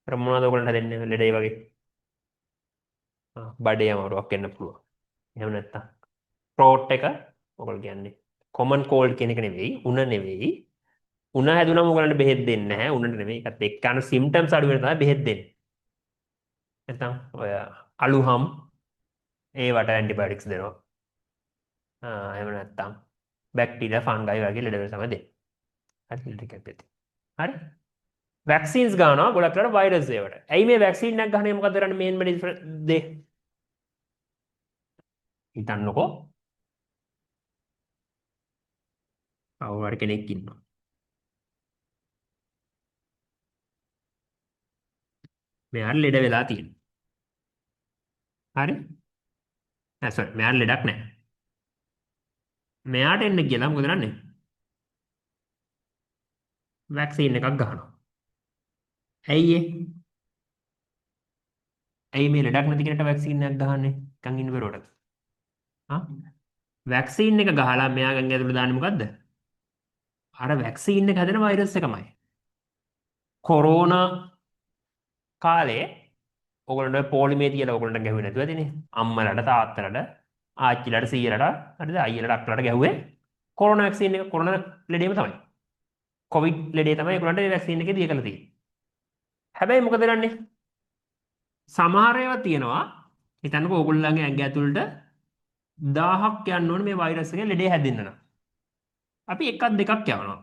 අර මොනවද ඔයගොල්ලන්ට හැදෙන්නේ ලෙඩේ වගේ? බඩේ අමාරුවක් වෙන්න පුළුවන්. එහෙම නැත්නම් throat එක ඔයගොල්ලෝ කියන්නේ common cold කියන එක නෙවෙයි, උණ නෙවෙයි. උණ හැදුනම ඔයගොල්ලන්ට බෙහෙත් දෙන්නේ නැහැ. උණට නෙවෙයි. ඒකත් එක්ක අන symptoms අඩු වෙන තමයි බෙහෙත් දෙන්නේ. නැත්නම් ඔය අලුහම් ඒවට ඇන්ටිබයොටික්ස් දෙනවා. එහෙම නැත්නම් බැක්ටීරියා ෆංගයි වගේ ලෙඩවල තමයි දෙන්නේ. හරි ටිකක් පැත්තේ. හරි. වැක්සින්ස් ගන්නවා ගොඩක් වෙලාවට වෛරස් ඒවට. ඇයි මේ වැක්සින් එකක් ගහන්නේ මොකද කරන්නේ මේන් දේ? හිතන්නකෝ. කවුරු හරි කෙනෙක් ඉන්නවා. මෙයාට ලෙඩ වෙලා තියෙනවා. හරි? නෑ සෝරි මෙයාට ලෙඩක් නෑ. මෙයාට එන්න කියලා මොකද කරන්නේ? වැක්සින් එකක් ගහනවා. ඇයි ඒ? ඇයි මේ ලෙඩක් නැති කෙනට වැක්සින් එකක් ගහන්නේ? කන් ඉන්න බරෝට. හා? වැක්සින් එක ගහලා මෙයාගෙන් ඇතුළේ දාන්නේ මොකද්ද? අර වැක්සින් එක හැදෙන වෛරස් එකමයි. කොරෝනා කාලේ ඔයගොල්ලන්ට පොලිමේ තියලා ඔයගොල්ලන්ට ගැහුවේ නැතුව ඇතිනේ. අම්මලට තාත්තලට ආච්චිලට සීයලට හරිද අයියලට අක්කලට ගැහුවේ කොරෝනා වැක්සින් එක කොරෝනා ලෙඩේම තමයි. කොවිඩ් ලෙඩේ තමයි ඔයගොල්ලන්ට මේ වැක්සින් එකේ දීලා තියෙන්නේ. හැබැයි මොකද කරන්නේ? සමහර ඒවා තියෙනවා හිතන්නකෝ ඕගොල්ලන්ගේ ඇඟ ඇතුළට 1000ක් යන්න ඕනේ මේ වෛරස් එකේ ලෙඩේ හැදෙන්න නම්. අපි එකක් දෙකක් යවනවා.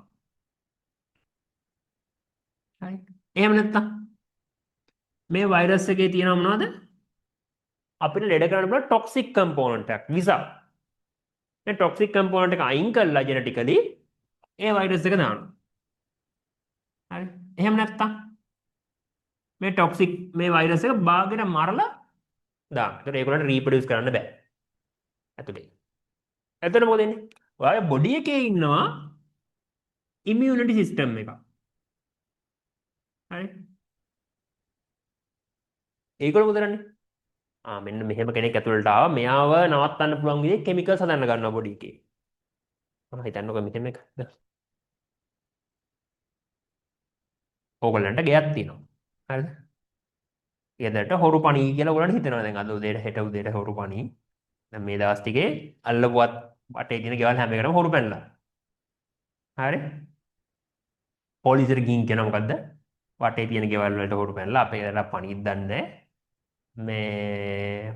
හරි. එහෙම නැත්තම් මේ වෛරස් එකේ තියෙනව මොනවද? අපිට ලෙඩ කරන්න පුළුවන් ටොක්සික් කම්පෝනන්ට් එකක් විසා. මේ ටොක්සික් කම්පෝනන්ට් එක අයින් කරලා ජෙනටිකලි ඒ වෛරස් එක දානවා. හරි. එහෙම නැත්තම් මේ ටොක්සික් මේ වෛරස් එක බාගෙන මරලා දාන්න. ඒතර ඒගොල්ලන්ට රීප්‍රොඩියුස් කරන්න බෑ. ඇතුලේ. එතන මොකද වෙන්නේ? ඔයාගේ බොඩි එකේ ඉන්නවා ඉමියුනිටි සිස්ටම් එකක්. හරි. ඒගොල්ලෝ මොකද කරන්නේ? මෙන්න මෙහෙම කෙනෙක් ඇතුළට ආවා. මෙයාව නවත්තන්න පුළුවන් විදිහේ කිමිකල්ස් හදන්න ගන්නවා බොඩි එකේ. හිතන්නකෝ මෙහෙම එකක්ද? ඕගොල්ලන්ට ගෙයක් තියෙනවා. හරිද? ගෙදරට හොරු පණී කියලා ඔයගොල්ලන්ට හිතෙනවා දැන් අද උදේට හෙට උදේට හොරු පණී. දැන් මේ දවස් ටිකේ අල්ලපුවත් වටේ තියෙන ගෙවල් හැම එකටම හොරු පැනලා. හරි? පොලිසියට ගිහින් කියන මොකද්ද? වටේ තියෙන ගෙවල් වලට හොරු පැනලා අපේ ගෙදරට පණීත් දන්නේ මේ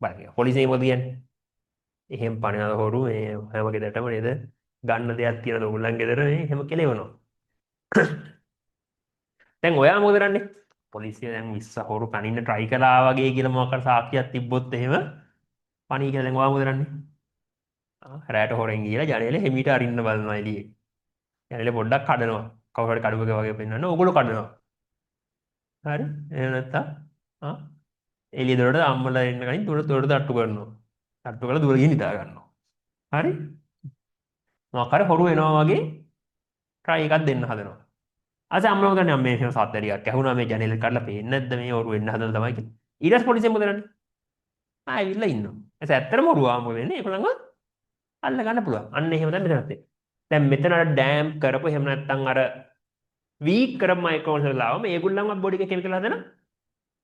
බලන්න පොලිසිය මොකද කියන්නේ? එහෙම පණින හොරු මේ හැම ගෙදරටම නේද? ගන්න දෙයක් තියෙනද ඔයගොල්ලන් ගෙදර මේ එහෙම කෙලෙවනවා. දැන් ඔයා මොකද කරන්නේ? පොලිසිය දැන් 20 හොරු පනින්න try කළා වගේ කියලා මොකක්ද සාක්ෂියක් තිබ්බොත් එහෙම පණී කියලා දැන් ඔයා මොකද කරන්නේ? රැට හොරෙන් ගිහලා ජනේලෙ හිමීට අරින්න බලනවා එළියේ. ජනේලෙ පොඩ්ඩක් කඩනවා. කවුරු හරි කඩුවක වගේ පෙන්වන්න ඕගොල්ලෝ කඩනවා. හරි? එහෙම නැත්තම් ආ එළිය දොරට අම්මලා එන්න කලින් දොරට තට්ටු කරනවා. තට්ටු කරලා දුර ගිහින් නිදා ගන්නවා. හරි? මොකක් හරි හොරු එනවා වගේ try එකක් දෙන්න හදනවා. අද අම්මලා මොකද මේ එහෙම සද්දරියක් ඇහුණා මේ ජනේලෙ කඩලා පේන්නේ නැද්ද මේ හොරු එන්න හදන තමයි කියලා. ඊට පස්සේ පොලිසිය මොකද කරන්නේ? ආයෙවිල්ලා ඉන්නවා. එතැ ඇත්තටම හොරු ආව මොකද වෙන්නේ? ඒගොල්ලන්ව අල්ල ගන්න පුළුවන්. අන්න එහෙම තමයි මෙතනත් තියෙන්නේ. දැන් මෙතන අර ඩෑම් කරපු එහෙම නැත්නම් අර වීක් කරපු මයික්‍රෝන්ස් වල ආවම ඒගොල්ලන්ව බොඩි එකේ කෙමිකල් හදන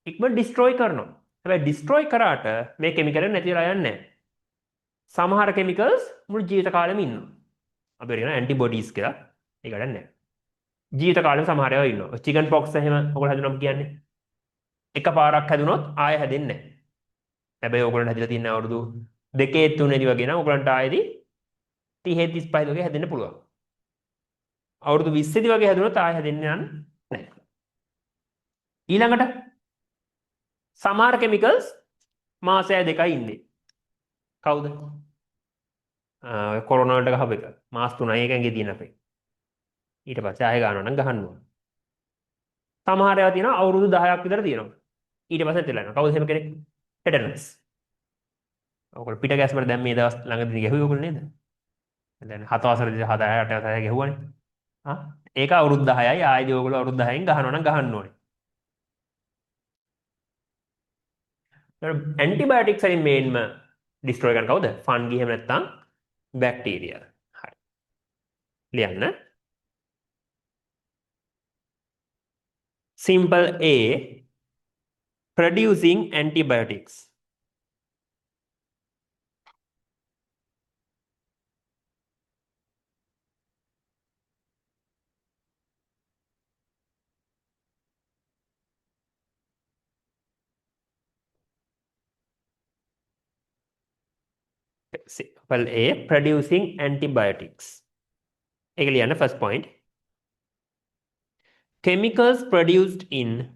ඉක්මන ඩිස්ට්‍රොයි කරනවා. හැබැයි ඩිස්ට්‍රොයි කරාට මේ කෙමිකල් එක නැති වෙලා යන්නේ නැහැ. සමහර කෙමිකල්ස් මුළු ජීවිත කාලෙම ඉන්නවා. අපි කියන ඇන්ටිබොඩීස් කියලා. ඒකට නැහැ. ජීවිත කාලෙම සමහර ඒවා ඉන්නවා. චිකන් පොක්ස් එහෙම ඔයගොල්ලෝ හදුනම කියන්නේ. එකපාරක් හැදුනොත් ආයෙ හැදෙන්නේ නැහැ. හැබැයි ඔයගොල්ලන්ට හැදිලා තියෙන අවුරුදු දෙකේ තුනේදී වගේ නම් ඔයගොල්ලන්ට ආයෙදි 30 35 වගේ හැදෙන්න පුළුවන්. අවුරුදු 20 දී වගේ හැදුනොත් ආයෙ හැදෙන්නේ නැහැ. ඊළඟට සමහර කෙමිකල්ස් මාසය දෙකයි ඉන්නේ. කවුද? කොරෝනා වලට ගහපු එක. මාස 3යි එකෙන්ගේ තියෙන අපේ. ඊට පස්සේ ආයෙ ගන්නවා නම් ගහන්න ඕන. සමහර ඒවා තියෙනවා අවුරුදු 10ක් විතර තියෙනවා. ඊට පස්සේ තෙල යනවා. කවුද එහෙම කෙනෙක්? ටෙටනස්. ඔයගොල්ලෝ පිට ගැස්මර දැන් මේ දවස් ළඟදී ගැහුවේ ඔයගොල්ලෝ නේද? දැන් 7 වසරේදී 7 8 වසරේ ගැහුවානේ. ඒක අවුරුදු 10යි ආයෙත් ඔයගොල්ලෝ අවුරුදු 10න් ගහනවා නම් ගහන්න ඕනේ. ඇන්ටිබයොටික්ස් වලින් මේන්ම ඩිස්ට්‍රොයි කරන කවුද? ෆන්ගි එහෙම නැත්නම් බැක්ටීරියා. හරි. ලියන්න. Simple A producing antibiotics. Simple A, producing antibiotics. Again, first point. Chemicals produced in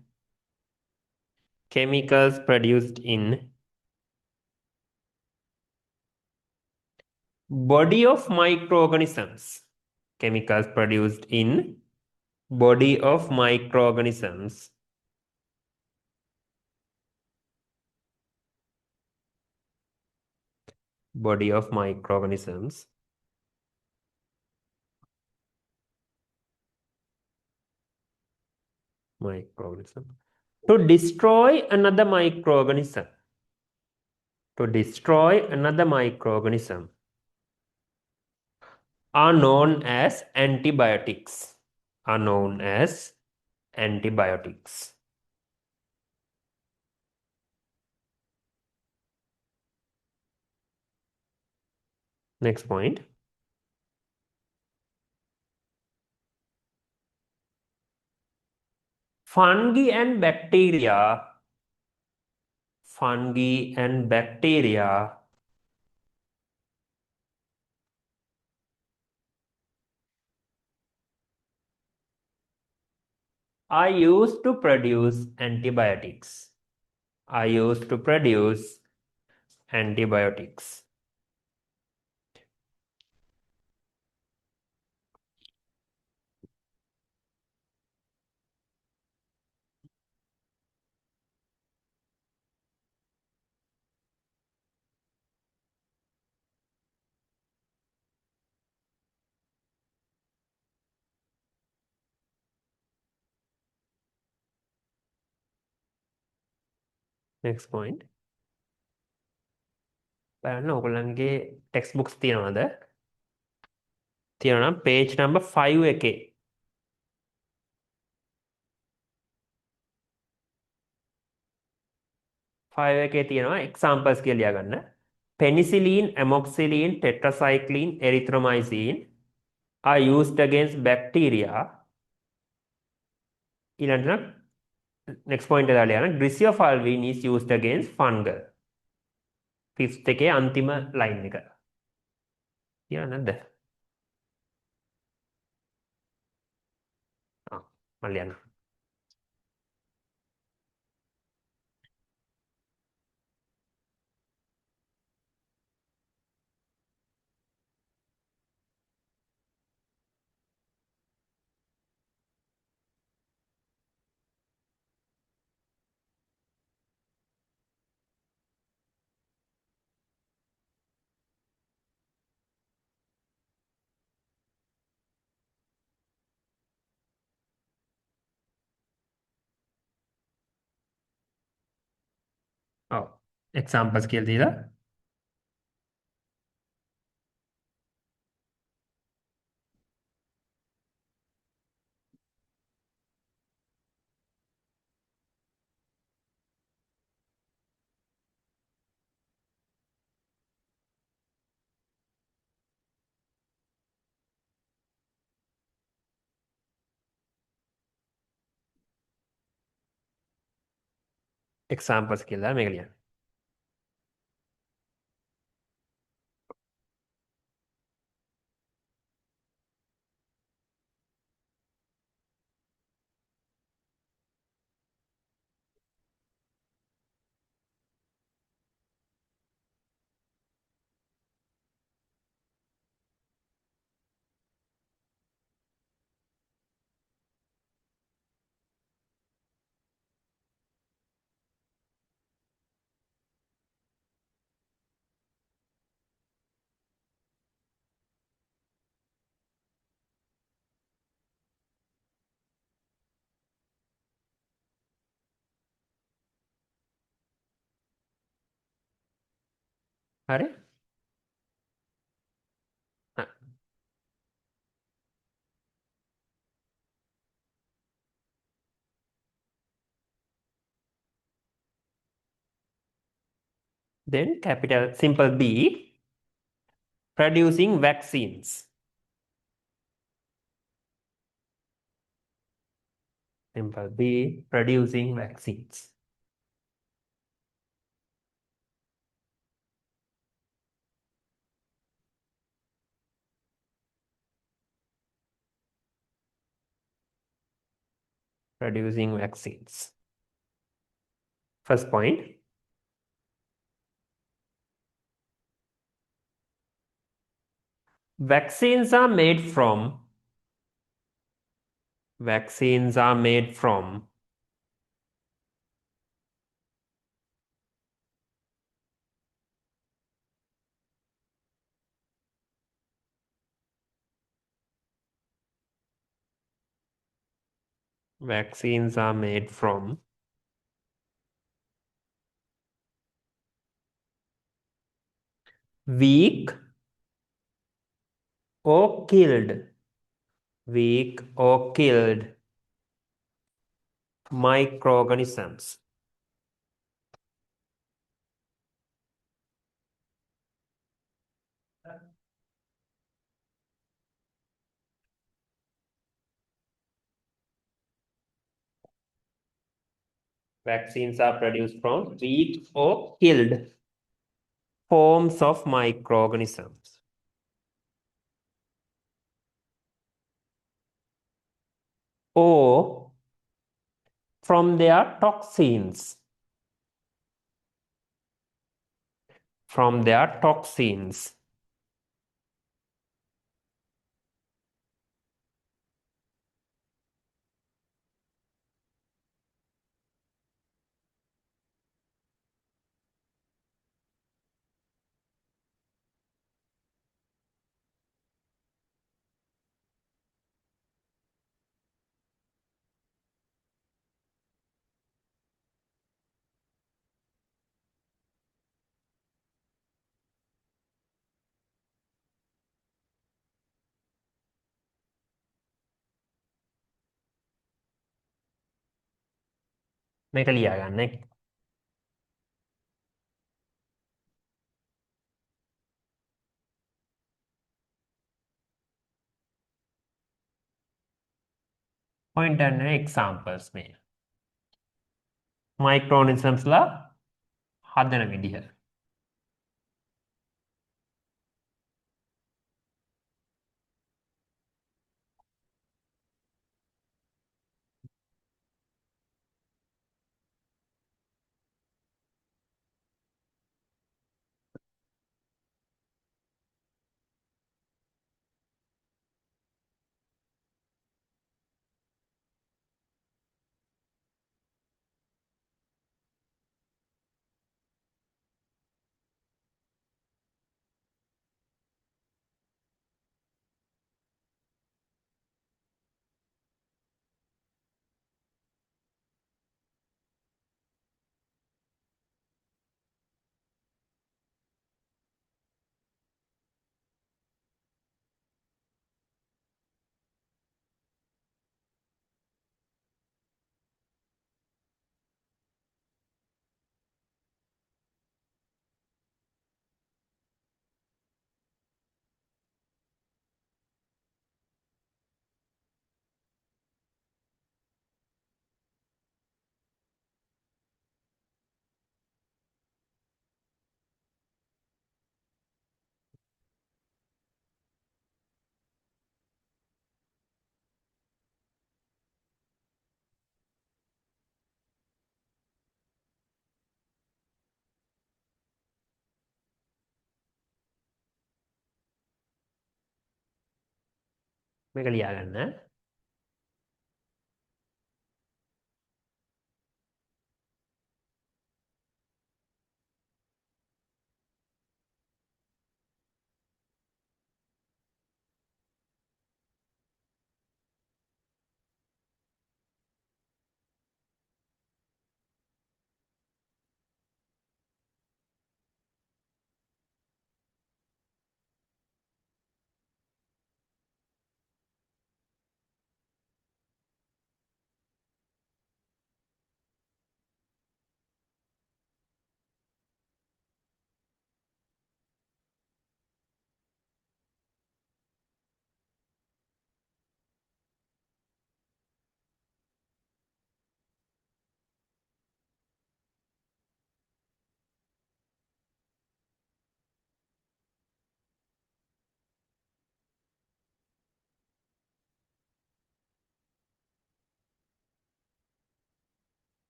body of microorganisms. Chemicals produced in body of microorganisms. Body of microorganisms. Microorganism. To destroy another microorganism. To destroy another microorganism are known as antibiotics. Are known as antibiotics. Next point. Fungi and bacteria are used to produce antibiotics. Are used to produce antibiotics. Next point. බලන්න ඔයගොල්ලන්ගේ text books තියෙනවද? තියෙනවා නම් page number 5 එකේ. 5 එකේ තියෙනවා examples කියලා ලියා ගන්න. Penicillin, amoxicillin, tetracycline, erythromycin are used against bacteria. ඊළඟට next point එක දාලා යන Griseofulvine is used against fungal. fifth එකේ අන්තිම line එක. තියනවද නැද්ද? මම ලියන්න. ඔව්. examples කියලා දීලා examples කියලා මේක ලියන්න. හරි? Then capital simple B, producing vaccines. Simple B, producing vaccines. producing vaccines. First point. Vaccines are made from vaccines are made from vaccines are made from weak or killed microorganisms. Vaccines are produced from weak or killed forms of microorganisms. Or from their toxins. From their toxins. මේක ලියා ගන්න. Point and examples මේ. Microorganisms ලා හදන විදිහ. මේක ලියා ගන්න.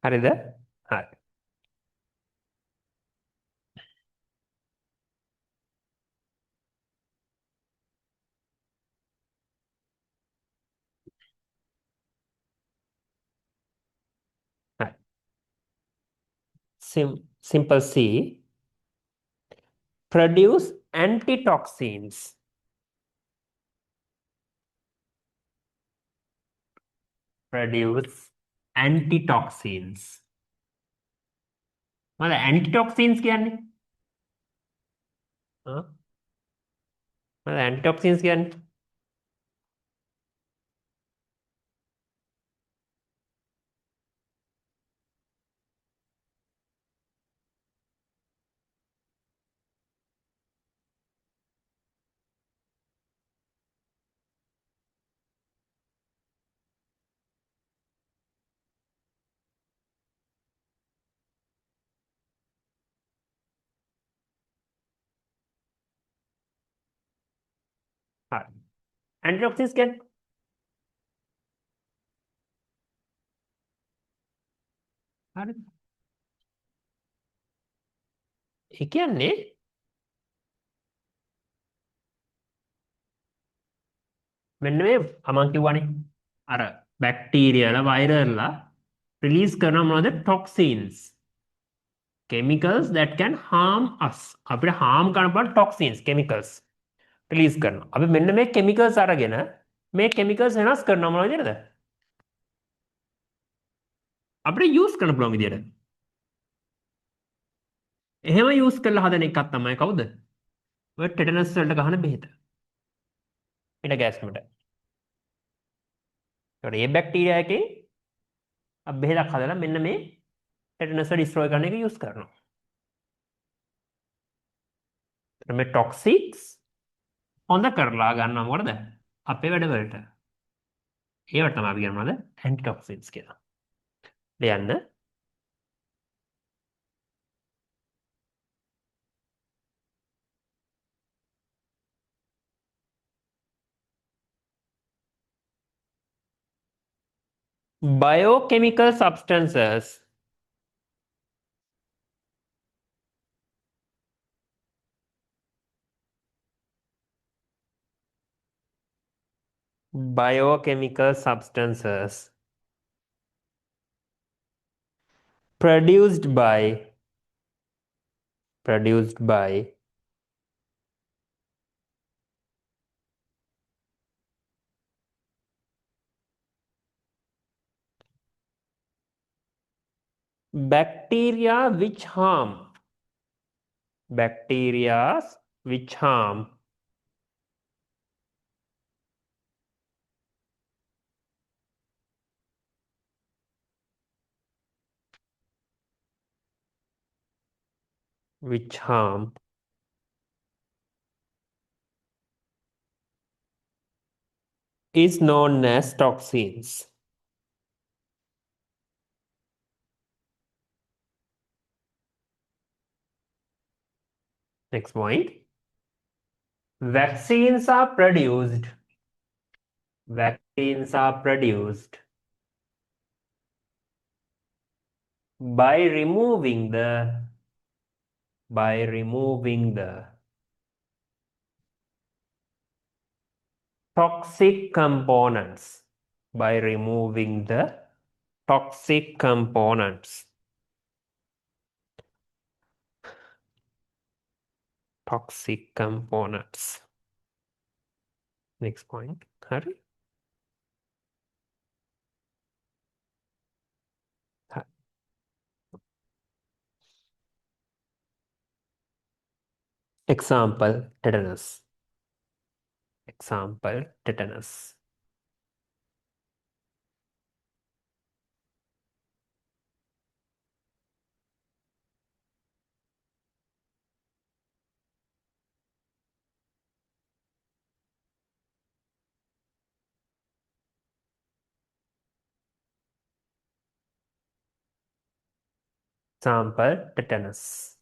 හරිද? හරි. හරි. Simple C. Produce antitoxins. Produce antitoxins. මොකද antitoxins කියන්නේ? හා මොකද antitoxins කියන්නේ? හරි. antitoxins කියන්නේ හරි. ඒ කියන්නේ මෙන්න මේ මම කිව්වනේ අර බැක්ටීරියාලා වෛරල්ලා රිලීස් කරන මොනවද? toxins. chemicals that can harm us. අපිට harm කරන බල toxins chemicals රිලීස් කරනවා. අපි මෙන්න මේ chemicals අරගෙන මේ chemicals වෙනස් කරනවා මොන විදිහටද? අපිට use කරන්න පුළුවන් විදිහට. එහෙම use කරලා හදන එකක් තමයි කවුද? ඔය ටෙටනස් වලට ගහන බෙහෙත. පිට ගැස්මට. ඒකට මේ බැක්ටීරියා එකේ අපි බෙහෙතක් හදලා මෙන්න මේ ටෙටනස් ඩිස්ට්‍රොයි කරන එක use කරනවා. මේ toxics හොඳ කරලා ගන්නවා මොකටද? අපේ වැඩවලට. ඒවට තමයි අපි කියන්නේ මොනවද? antitoxins කියලා. ලියන්න. Biochemical substances biochemical substances produced by bacteria which harm bacterias which harm which harm is known as toxins. Next point. Vaccines are produced by removing the toxic components. By removing the toxic components. Toxic components. Next point. Hurry. Example, tetanus. Example, tetanus. Example, tetanus.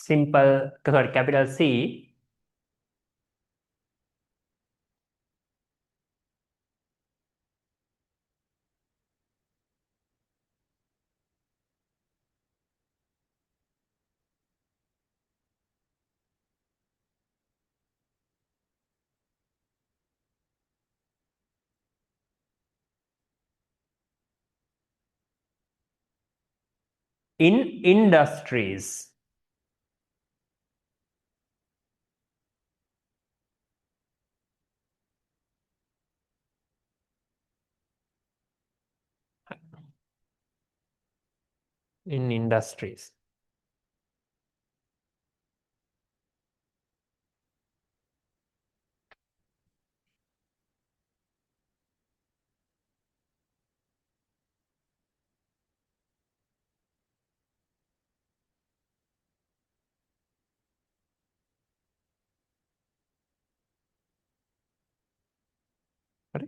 simple, sorry, capital C, in industries. In industries. හරි.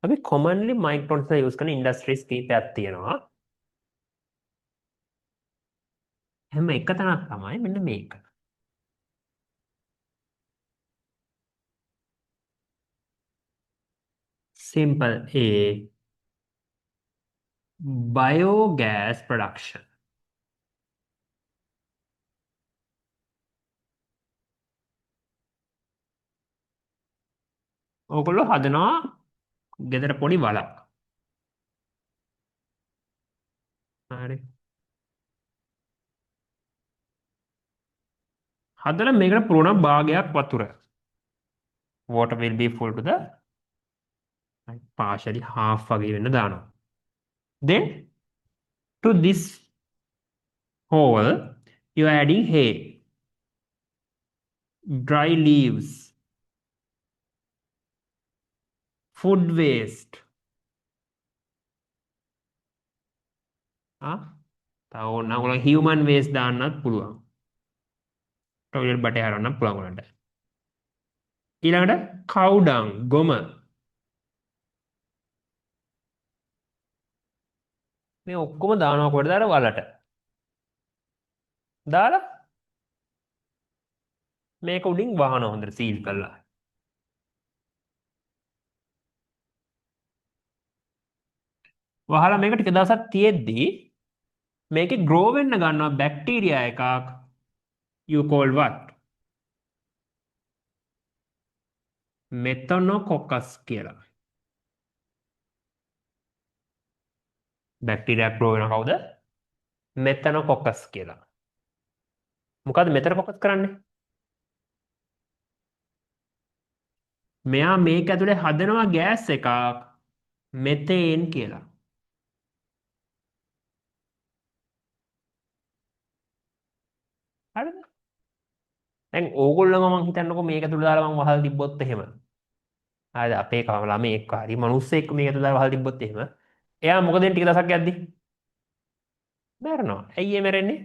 අපි commonly microprocessor use කරන industries කීපයක් තියෙනවා. හැම එක තැනක් තමයි මෙන්න මේක. Simple A, biogas production. ඕගොල්ලෝ හදනවා ගෙදර පොඩි වලක්. හරි. හදලා මේකට පුරවන භාගයක් වතුර. Water will be full to the partially half වගේ වෙන්න දානවා. Then to this hole you are adding hay, dry leaves, food waste. තව ඕන ඔයගොල්ලෝ human waste දාන්නත් පුළුවන්. ටොයිලට් බටේ හරවන්නත් පුළුවන් ඔයාලට. ඊළඟට cow dung, ගොම. මේ ඔක්කොම දානවා කොහෙද? අර වලට. දාලා මේක උඩින් වහනවා හොඳට සීල් කරලා. වහලා මේක ටික දවසක් තියෙද්දි මේකේ grow වෙන්න ගන්නවා බැක්ටීරියා එකක්. You call what? Methanococcus කියලා. බැක්ටීරියා grow වෙන කවුද? Methanococcus කියලා. මොකද්ද Methanococcus කරන්නේ? මෙයා මේක ඇතුලේ හදනවා ගෑස් එකක් මෙතේන් කියලා. හරිද? දැන් ඕගොල්ලෝම මං හිතන්නකෝ මේක ඇතුලේ දාලා මං වහලා තිබ්බොත් එහෙම. හරිද? අපේ ළමයෙක් හරි මිනිස්සෙක් මේක ඇතුලේ දාලා වහලා තිබ්බොත් එහෙම. එයා මොකද වෙන්නේ ටික දවසක් යද්දි? මැරෙනවා. ඇයි ඒ මැරෙන්නේ?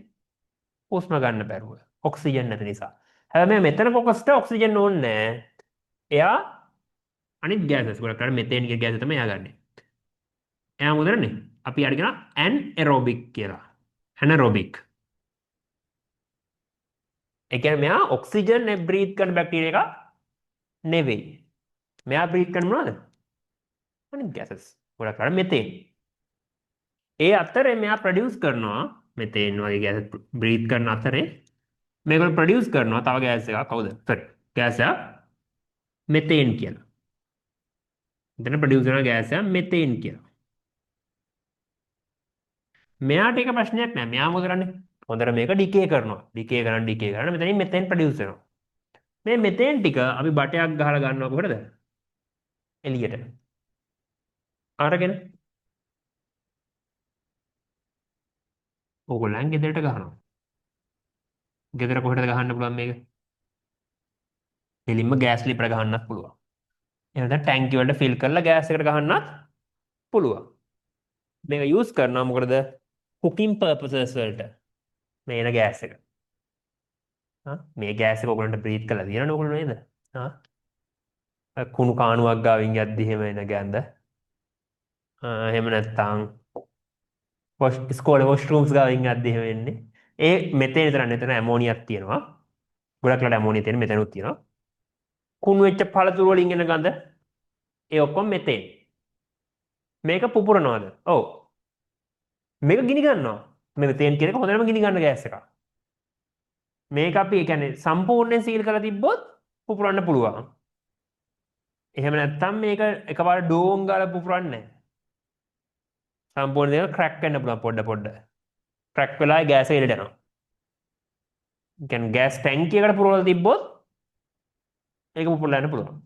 හුස්ම ගන්න බැරුව. ඔක්සිජන් නැති නිසා. හැබැයි Methanococcusට ඔක්සිජන් ඕනේ නැහැ. එයා අනිත් ගෑසස් ගොඩක් කරලා මෙතේන් කියන ගෑස තමයි එයා ගන්නෙ. එයා මොකද කරන්නේ? අපි යාට කියනවා anaerobic කියලා. anaerobic. ඒ කියන්නේ මෙයා ඔක්සිජන් බ්‍රීත් කරන බැක්ටීරියා එක නෙවෙයි. මෙයා බ්‍රීත් කරන මොනවද? අනිත් ගෑසස්. ගොඩක් කරලා මෙතේන්. ඒ අතරේ මෙයා ප්‍රොඩියුස් කරනවා මෙතේන් වගේ ගෑස් බ්‍රීත් කරන අතරේ මේගොල්ලෝ ප්‍රොඩියුස් කරනවා තව ගෑස් එකක්. කවුද? සර්. ගෑස් එක මෙතේන් කියලා. එතන ප්‍රොඩියුස් කරන ගෑස් එක මෙතේන් කියලා. මෙයාට එක ප්‍රශ්නයක් නෑ. මෙයා මොකද කරන්නේ? හොඳට මේක ඩිකේ කරනවා. ඩිකේ කරන මෙතනින් මෙතෙන් ප්‍රොඩියුස් වෙනවා. මේ මෙතෙන් ටික අපි බටයක් ගහලා ගන්නවා කොහෙද? එළියට. අරගෙන ඕගොල්ලන් ගෙදරට ගහනවා. ගෙදර කොහෙටද ගහන්න පුළුවන් මේක? එළින්ම ගෑස් ලිපර ගහන්නත් පුළුවන්. එහෙනම් දැන් ටැංකිය වලට ෆිල් කරලා ගෑස් එකට ගහන්නත් පුළුවන්. මේක යූස් කරනවා මොකටද? කුකින් පර්පසස් වලට. මේ එන ගෑස් එක. මේ ගෑස් එක ඔයගොල්ලන්ට බ්‍රීත් කරලා දිනන ඕගොල්ලෝ නේද? කුණු කාණුවක් ගාවින් යද්දි එහෙම එන ගෑන්ද? එහෙම නැත්නම් ඉස්කෝලේ වොෂ්රූම්ස් ගාවින් යද්දි එහෙම වෙන්නේ. ඒ මෙතේන් විතර නැතන ඇමෝනියක් තියෙනවා. ගොඩක් වෙලාවට ඇමෝනිය තියෙන මෙතනුත් තියෙනවා. කුණු වෙච්ච පළතුරු වලින් එන ගඳ ඒ ඔක්කොම මෙතේන්. මේක පුපුරනවාද? ඔව්. මේක ගිනි ගන්නවා. මේ මෙතේන් කියන එක හොඳටම ගිනි ගන්න ගෑස් එකක්. මේක අපි ඒ කියන්නේ සම්පූර්ණයෙන් සීල් කරලා තිබ්බොත් පුපුරන්න පුළුවන්. එහෙම නැත්නම් මේක එකපාරට ඩෝන් ගාලා පුපුරන්නේ නැහැ. සම්පූර්ණ දේක ක්‍රැක් වෙන්න පුළුවන් පොඩ පොඩ. ක්‍රැක් වෙලා ගෑස එළියට යනවා. ඒ කියන්නේ ගෑස් ටැංකියකට පුරවලා තිබ්බොත් ඒක පුපුරලා යන්න පුළුවන්.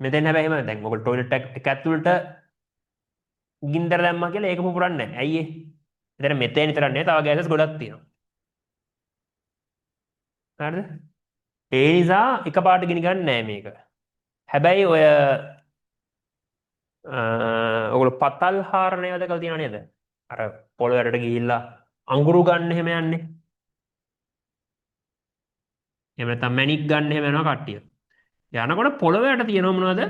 මෙතෙන් හැබැයි එහෙම දැන් ඔයගොල්ලෝ ටොයිලට් එක ඇතුළට ගින්දර දැම්මා කියලා ඒක පුපුරන්නේ නැහැ. ඇයි ඒ? එතන මෙතේන් විතරක් නෙවෙයි තව ගෑසස් ගොඩක් තියෙනවා. හරිද? ඒ නිසා එකපාරට ගිනි ගන්න නෑ මේක. හැබැයි ඔය ඔයගොල්ලෝ පතල් හාරණය දැකලා තියෙනව නේද? අර පොළොවේට ගිහිල්ලා අඟුරු ගන්න එහෙම යන්නේ. එහෙම නැත්නම් මැණික් ගන්න එහෙම යනවා කට්ටිය. යනකොට පොළොවේට තියෙනව මොනවද?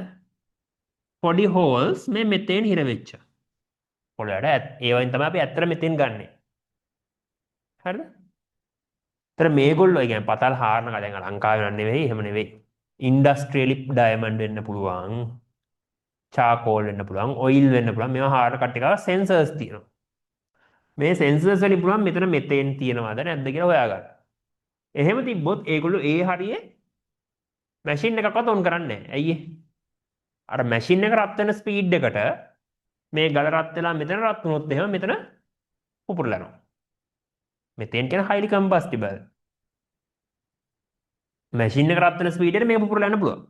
පොඩි හෝල්ස් මේ මෙතෙන් හිර වෙච්ච. පොළොවේට ඒ වයින් තමයි අපි ඇත්තට මෙතෙන් ගන්නෙ. හරිද? ඒතර මේගොල්ලෝ කියන්නේ පතල් හාරන කඩෙන් ලංකාවේ නෙවෙයි එහෙම නෙවෙයි. ඉන්ඩස්ට්‍රියලි ඩයමන්ඩ් වෙන්න පුළුවන්. චාකෝල් වෙන්න පුළුවන්, ඔයිල් වෙන්න පුළුවන්. මේවා හාරන කට්ටියක සෙන්සර්ස් තියෙනවා. මේ සෙන්සර්ස් වලින් පුළුවන් මෙතන මෙතෙන් තියෙනවද නැද්ද කියලා හොයාගන්න. එහෙම තිබ්බොත් ඒගොල්ලෝ ඒ හරියේ මැෂින් එකක්වත් ඔන් කරන්නේ නැහැ. ඇයි ඒ? අර මැෂින් එක රත් වෙන ස්පීඩ් එකට මේ ගල රත් වෙලා මෙතන රත් වුණොත් එහෙම මෙතන පුපුරලා යනවා. මෙතෙන් කියන highly combustible. මැෂින් එක රත් වෙන ස්පීඩ් එකට මේක පුපුරලා යන්න පුළුවන්.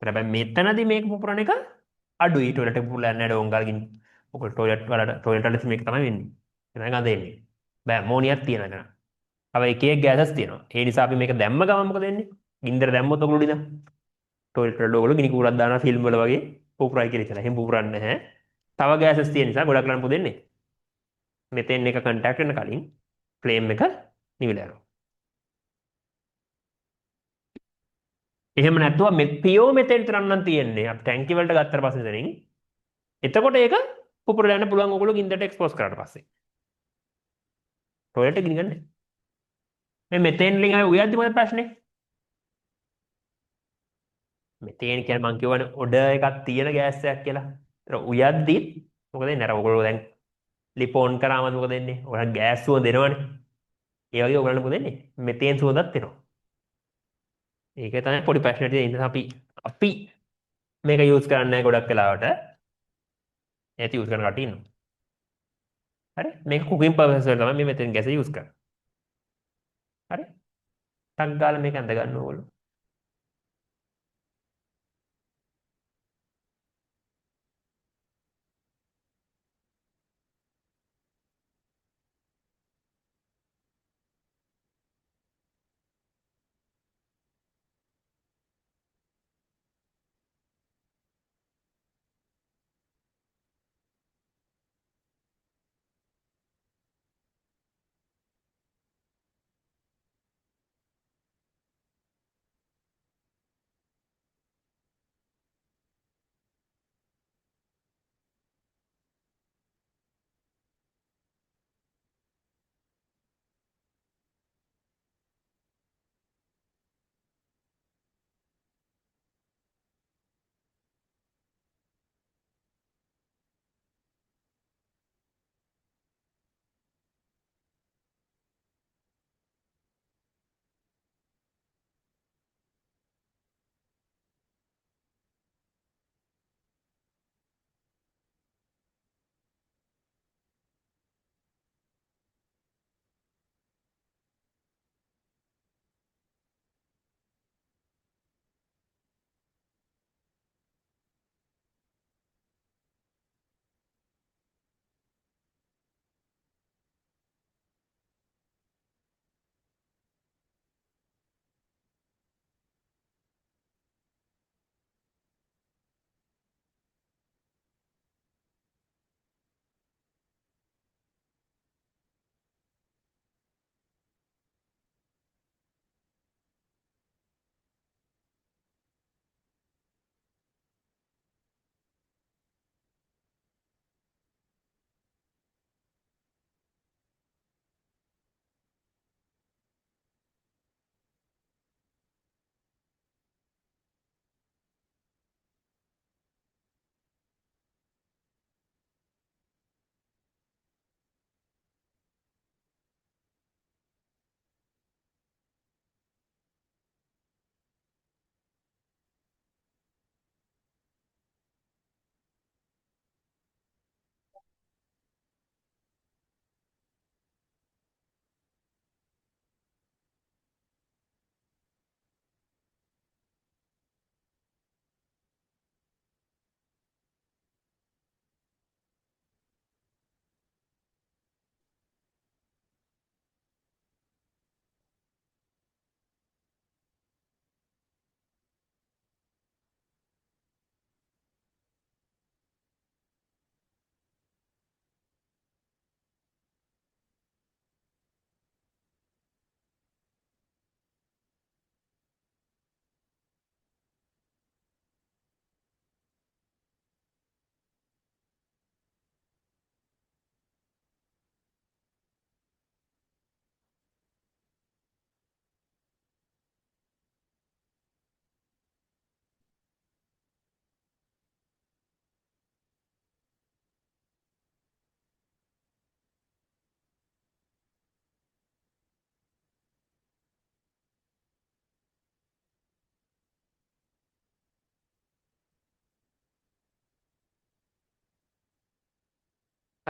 හැබැයි මෙතනදී මේක පුපුරන එක අඩුයි. ටොයිලට් එක පුපුරලා යන්නේ නැහැ ඩෝංගල්කින්. ඔක ටොයිලට් වලට මේක තමයි වෙන්නේ. එතන ගඳ එන්නේ. බෑ අමෝනියක් තියෙනවා එතන. තව එක එක ගෑසස් තියෙනවා. ඒ නිසා අපි මේක දැම්ම ගමන් මොකද වෙන්නේ? ගින්දර දැම්මොත් ඔගොල්ලෝ ඉතින් ටොයිලට් වල ඔයගොල්ලෝ ගිනි කූරක් දානවා ෆිල්ම් වල වගේ පුපුරයි කියලා ඉතලා. එහෙම පුපුරන්නේ නැහැ. තව ගෑසස් තියෙන නිසා ගොඩක් ලන්න පුදෙන්නේ. මෙතෙන් එක කන්ටැක්ට් වෙන කලින් ෆ්ලේම් එක නිවිලා යනවා. එහෙම නැතුව පියෝ මෙතෙන් තරන්නම් තියෙන්නේ. අපි ටැංකි වලට ගත්තට පස්සේ එතනින්. එතකොට ඒක පුපුරලා යන්න පුළුවන් ඔයගොල්ලෝ ගින්දරට එක්ස්පෝස් කරාට පස්සේ. ටොයිලට් එක ගිනි ගන්නේ. මේ මෙතෙන් වලින් ආයේ උයද්දි මොකද ප්‍රශ්නේ? මෙතේන් කියන්නේ මං කියවනේ ඔඩ එකක් තියෙන ගෑස් එකක් කියලා. ඒතර උයද්දි මොකද වෙන්නේ? අර ඔයගොල්ලෝ දැන් ලිපෝන් කරාම මොකද වෙන්නේ? ඔයාලා ගෑස් සුවඳ දෙනවනේ. ඒ වගේ ඔයගොල්ලන්ට මොකද වෙන්නේ? මෙතේන් සුවඳක් දෙනවා. ඒක තමයි පොඩි ප්‍රශ්නයක් තියෙන නිසා අපි මේක යූස් කරන්නේ නැහැ ගොඩක් වෙලාවට. ඒත් යූස් කරන කට්ටිය ඉන්නවා. හරි? මේක කුකින් පර්පස් වලට තමයි මේ මෙතෙන් ගෑස් යූස් කරන්නේ. හරි? ටක් ගාලා මේක ඇඳ ගන්න ඕගොල්ලෝ.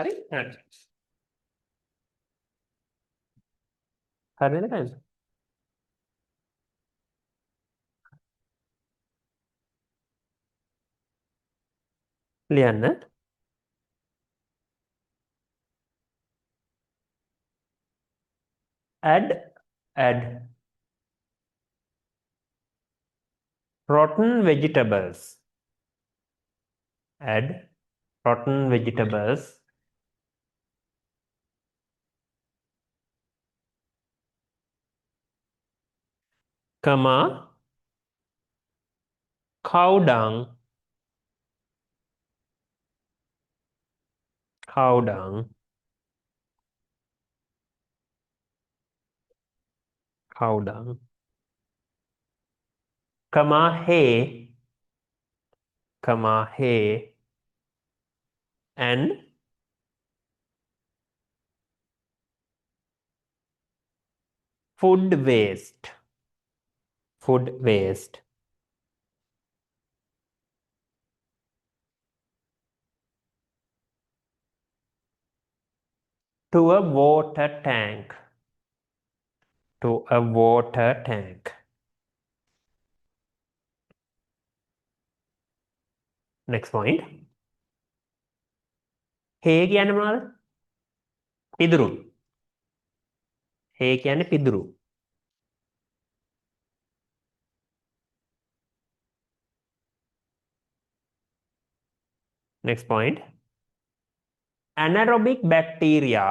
හරි හරි නේද? ලියන්න. add rotten vegetables. Add rotten vegetables comma cow dung cow dung cow dung comma hay and food waste to a water tank. Next point. hay කියන්නේ මොනවද? පිදුරු. hay කියන්නේ පිදුරු. Next point. Anaerobic bacteria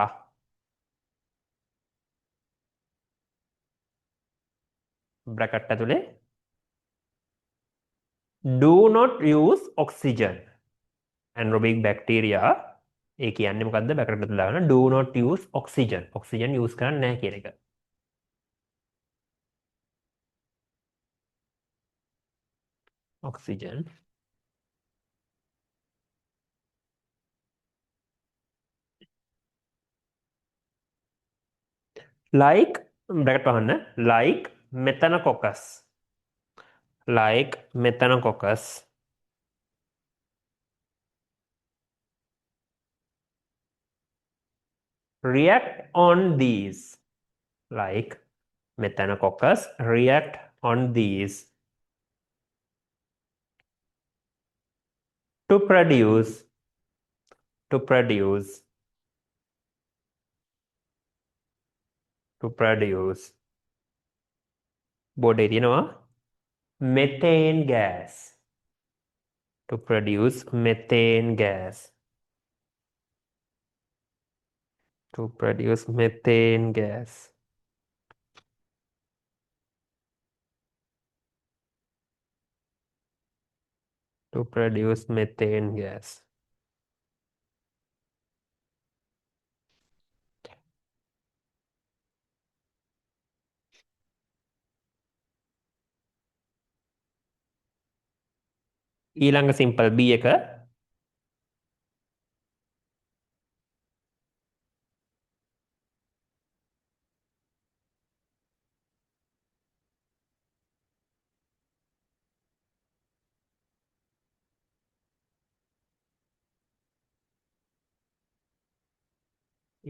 bracket ඇතුලේ do not use oxygen. Anaerobic bacteria ඒ කියන්නේ මොකද්ද? bracket ඇතුලේ දාගන්න do not use oxygen. oxygen use කරන්නේ නැහැ කියන එක. oxygen like bracket වහන්න like methanococcus react on these like methanococcus react on these to produce බෝඩේ තියෙනවා methane gas to produce methane gas to produce methane gas ඊළඟ simple B එක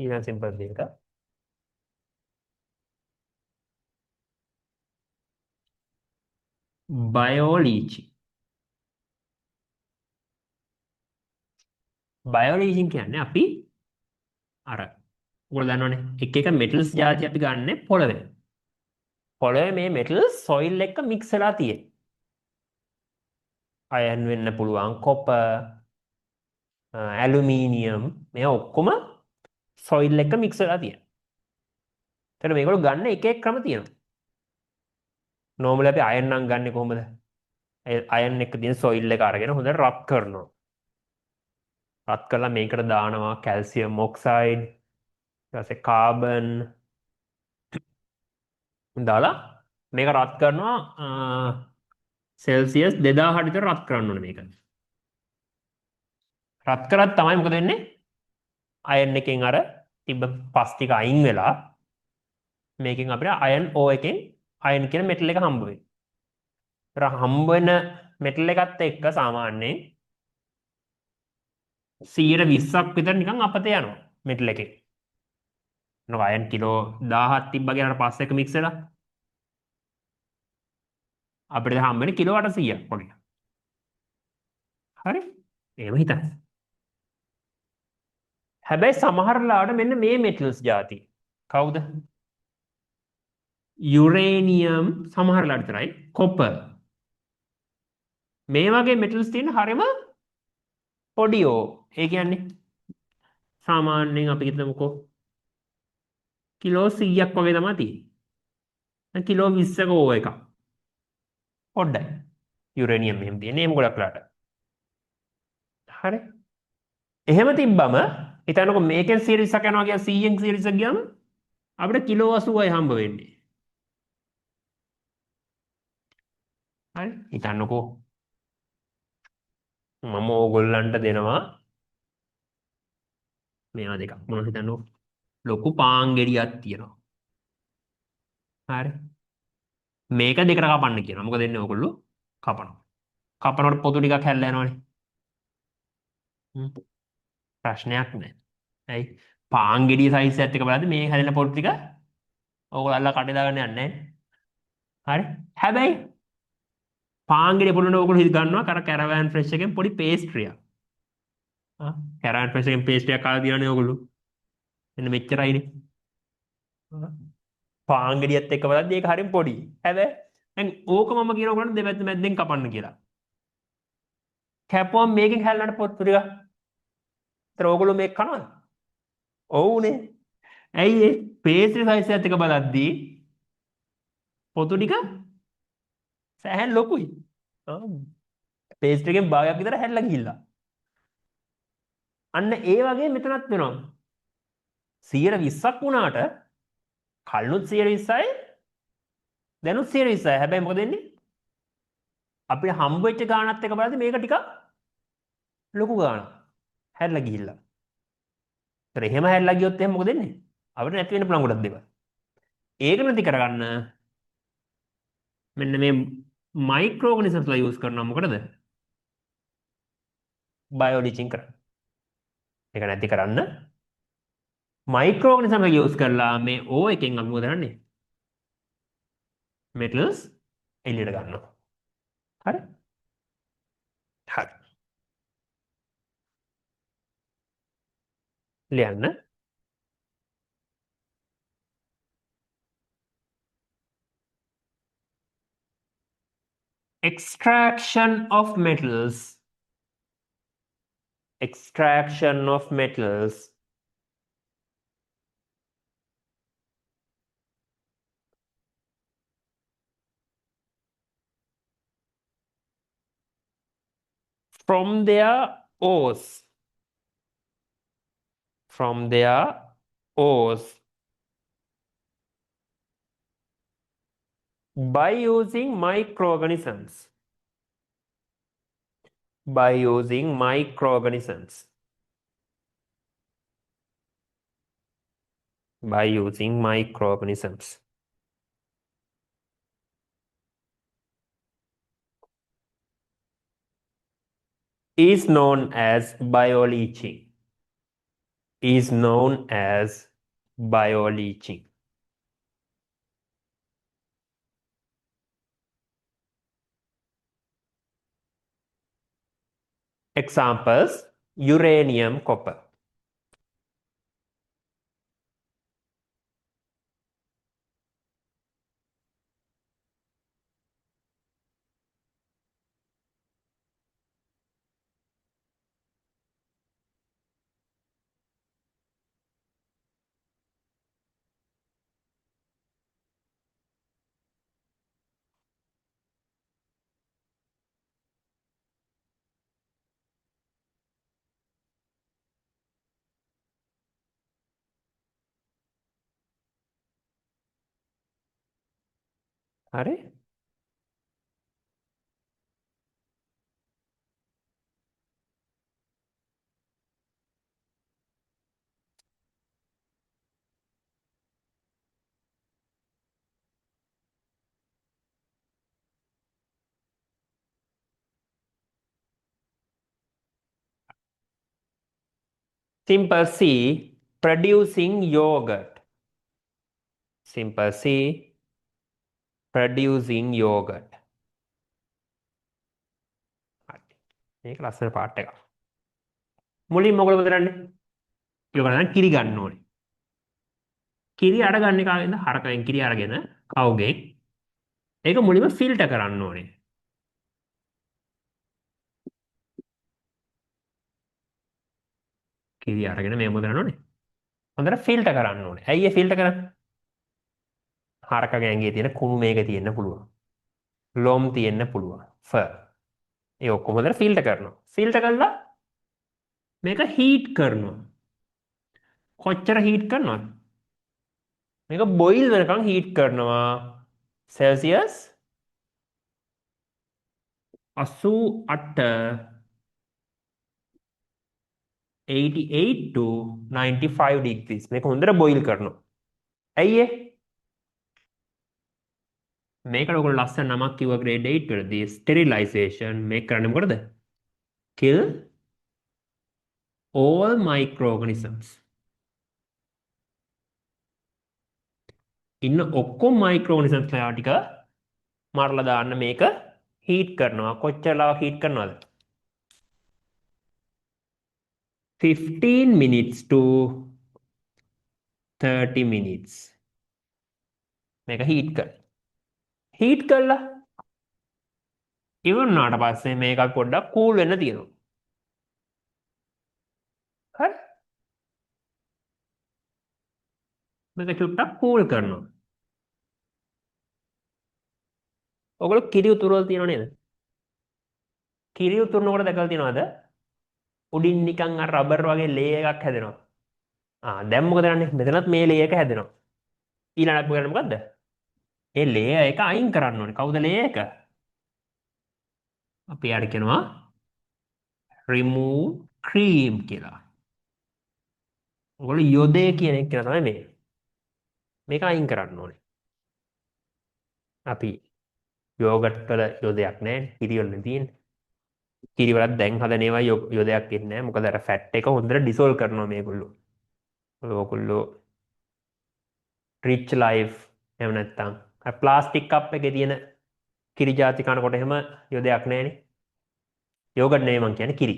ඊළඟ simple B එක බයෝලීචි කියන්නේ අපි අර ඔයගොල්ලෝ දන්නවනේ එක එක මෙටල්ස් ಜಾති අපි ගන්න පොළවේ. පොළවේ මේ මෙටල්ස් සොයිල් එක්ක මික්ස් වෙලා තියෙන්නේ. අයන් වෙන්න පුළුවන් කොපර්, ඇලුමිනියම් මේ ඔක්කොම සොයිල් එක්ක මික්ස් වෙලා තියෙනවා. එතකොට මේගොල්ලෝ ගන්න එක එක ක්‍රම තියෙනවා. normally අපි අයන් නම් ගන්නෙ කොහොමද? අයන් එක තියෙන සොයිල් එක අරගෙන හොඳට රබ් කරනවා. රත් කරලා මේකට දානවා කැල්සියම් ඔක්සයිඩ් ඊට පස්සේ කාබන් දාලා මේක රත් කරනවා සෙල්සියස් 2000 විතර රත් කරන්න ඕනේ මේක. රත් කරත් තමයි මොකද වෙන්නේ? අයන් එකෙන් අර තිබ්බ පස් ටික අයින් වෙලා මේකෙන් අපිට අයන් O එකෙන් අයන් කියන මෙටල් එක හම්බ වෙයි. ඒතර හම්බ වෙන මෙටල් එකත් එක්ක සාමාන්‍යයෙන් 120ක් විතර නිකන් අපතේ යනවා මෙටල් එකේ. නෝ අයන් කිලෝ 1000ක් තිබ්බ කියලා පස්සේ එක මික්ස් වෙලා අපිට හම්බෙන්නේ කිලෝ 800ක් වගේ. හරි? එහෙම හිතන්න. හැබැයි සමහර ලාවට මෙන්න මේ මෙටල්ස් ಜಾති. කවුද? යුරේනියම් සමහර ලාවට විතරයි. කොපර්. මේ වගේ මෙටල්ස් තියෙන හරියම පොඩියෝ. ඒ කියන්නේ සාමාන්‍යයෙන් අපි හිතමුකෝ කිලෝ 100ක් වගේ තමයි තියෙන්නේ. දැන් කිලෝ 20ක ඕව එකක්. පොඩ්ඩයි. යුරේනියම් එහෙම තියෙන්නේ එහෙම ගොඩක් ලාට. හරි. එහෙම තිබ්බම හිතන්නකො මේකෙන් 120ක් යනවා කියලා 100න් 120ක් ගියාම අපිට කිලෝ 80යි හම්බ වෙන්නේ. හරි. හිතන්නකෝ මම ඕගොල්ලන්ට දෙනවා මේවා දෙකක්. මොනවද හිතන්නකෝ ලොකු පාන් ගෙඩියක් තියෙනවා. හරි. මේක දෙකට කපන්න කියනවා. මොකද දෙන්නේ ඕගොල්ලෝ කපනවා. කපනකොට පොතු ටිකක් හැල්ලා යනවනේ. හ්ම්. ප්‍රශ්නයක් නැහැ. ඇයි? පාන් ගෙඩිය සයිස් එකත් එක්ක බලද්දි මේ හැදෙන පොතු ටික ඕගොල්ලෝ කටේ දාගන්න යන්නේ නැහැ. හරි. හැබැයි පාන් ගෙඩිය පොළොන ඕගොල්ලෝ හිත ගන්නවා කැරවෑන් ෆ්‍රෙෂ් එකෙන් පොඩි පේස්ට්‍රියක්. කැරවෑන් ෆ්‍රෙෂ් එකෙන් පේස්ට්‍රියක් කාලා දිනවනේ ඕගොල්ලෝ. එන්න මෙච්චරයිනේ. පාන් ගෙඩියත් එක්ක බලද්දි ඒක හරිය පොඩි. හැබැයි දැන් ඕක මම කියන ඔයගොල්ලන්ට දෙපැත්ත මැද්දෙන් කපන්න කියලා. කැපුවම මේකෙන් හැල්ලන්න පොතු ටික. ඒතර ඕගොල්ලෝ මේක කනවද? ඔව්නේ. ඇයි ඒ පේස්ට්‍රි සයිස් එකත් එක්ක බලද්දි පොතු ටික සෑහෙන ලොකුයි. පේස්ට්‍රි එකෙන් භාගයක් විතර හැල්ලා ගිහිල්ලා. අන්න ඒ වගේ මෙතනත් වෙනවා. 120ක් වුණාට කල්නුත් 120යි දැනුත් 120යි. හැබැයි මොකද වෙන්නේ? අපිට හම්බ වෙච්ච ගානත් එක බලද්දි මේක ටිකක් ලොකු ගානක්. හැල්ලා ගිහිල්ලා. ඒතර එහෙම හැල්ලා ගියොත් එහෙනම් මොකද වෙන්නේ? අපිට නැති වෙන්න පුළුවන් ගොඩක් දේවල්. ඒක නැති කරගන්න මෙන්න මේ මයික්‍රෝ ඕගනිසම්ස්ලා යූස් කරනවා මොකටද? බයෝ ලිචින් කරන්න. ඒක නැති කරන්න මයික්‍රෝ ඕගනිසම්ස්ලා යූස් කරලා මේ O එකෙන් අපි මොකද කරන්නේ? මෙටල්ස් එළියට ගන්නවා. හරි? හරි. ලියන්න. Extraction of metals. Extraction of metals from their ores. From their ores by using microorganisms. By using microorganisms. By using microorganisms. Is known as bioleaching. Is known as bioleaching. Examples: uranium, copper. හරි? Simple C, producing yogurt. Simple C, producing yogurt. මේක ලස්සන part එකක්. මුලින් මොකද කරන්නේ? යෝග නම් කිරි ගන්න ඕනේ. කිරි අරගන්නේ කාගෙන්ද? හරකෙන් කිරි අරගෙන කවුගෙන්. ඒක මුලින්ම ෆිල්ටර් කරන්න ඕනේ. කිරි අරගෙන මේ මොකද කරන්න ඕනේ? හොඳට ෆිල්ටර් කරන්න ඕනේ. ඇයි ඒ ෆිල්ටර් කරන්නේ? හරකගේ ඇඟේ තියෙන කුණු මේක තියෙන්න පුළුවන්. ලොම් තියෙන්න පුළුවන්. ෆර්. ඒ ඔක්කොම හොඳට ෆිල්ටර් කරනවා. ෆිල්ටර් කළා මේක හීට් කරනවා. කොච්චර හීට් කරනවද? මේක බොයිල් වෙනකන් හීට් කරනවා. සෙල්සියස් 88 88 to 95 degrees මේක හොඳට බොයිල් කරනවා. ඇයි ඒ? මේකට ඔයගොල්ලෝ ලස්සන නමක් කිව්වා grade 8 වලදී sterilization මේක කරන්නේ මොකටද? Kill all microorganisms. ඉන්න ඔක්කොම microorganisms ලා ටික මරලා දාන්න මේක හීට් කරනවා. කොච්චරලා හීට් කරනවද? 15 minutes to 30 minutes. මේක හීට් කර. හීට් කළා ඉවරනාට පස්සේ මේක පොඩ්ඩක් කූල් වෙන්න තියෙනවා. හරි? මේක චුට්ටක් කූල් කරනවා. ඔයගොල්ලෝ කිරි උතුරවල තියෙනව නේද? කිරි උතුරනකොට දැකලා තියෙනවද? උඩින් නිකන් අර රබර් වගේ ලේ එකක් හැදෙනවා. දැන් මොකද කරන්නේ? මෙතනත් මේ ලේ එක හැදෙනවා. ඊළඟට කරන්නේ මොකද්ද? ඒ ලේ එක අයින් කරන්න ඕනේ. කවුද ලේ එක? අපි යාට කියනවා remove cream කියලා. ඔයගොල්ලෝ යොදේ කියන එක තමයි මේ. මේක අයින් කරන්න ඕනේ. අපි යෝගට් වල යොදයක් නැහැ. කිරි වල තියෙන්නේ. කිරි වලත් දැන් හදන ඒවා යොදයක් ඉන්නේ නැහැ. මොකද අර ෆැට් එක හොඳට ඩිසෝල්ව් කරනවා මේගොල්ලෝ. ඔයගොල්ලෝ rich life එහෙම නැත්නම් අර ප්ලාස්ටික් කප් එකේ තියෙන කිරි ಜಾති කනකොට එහෙම යොදයක් නැහැනේ. යෝගට් නෙවෙයි මං කියන්නේ කිරි.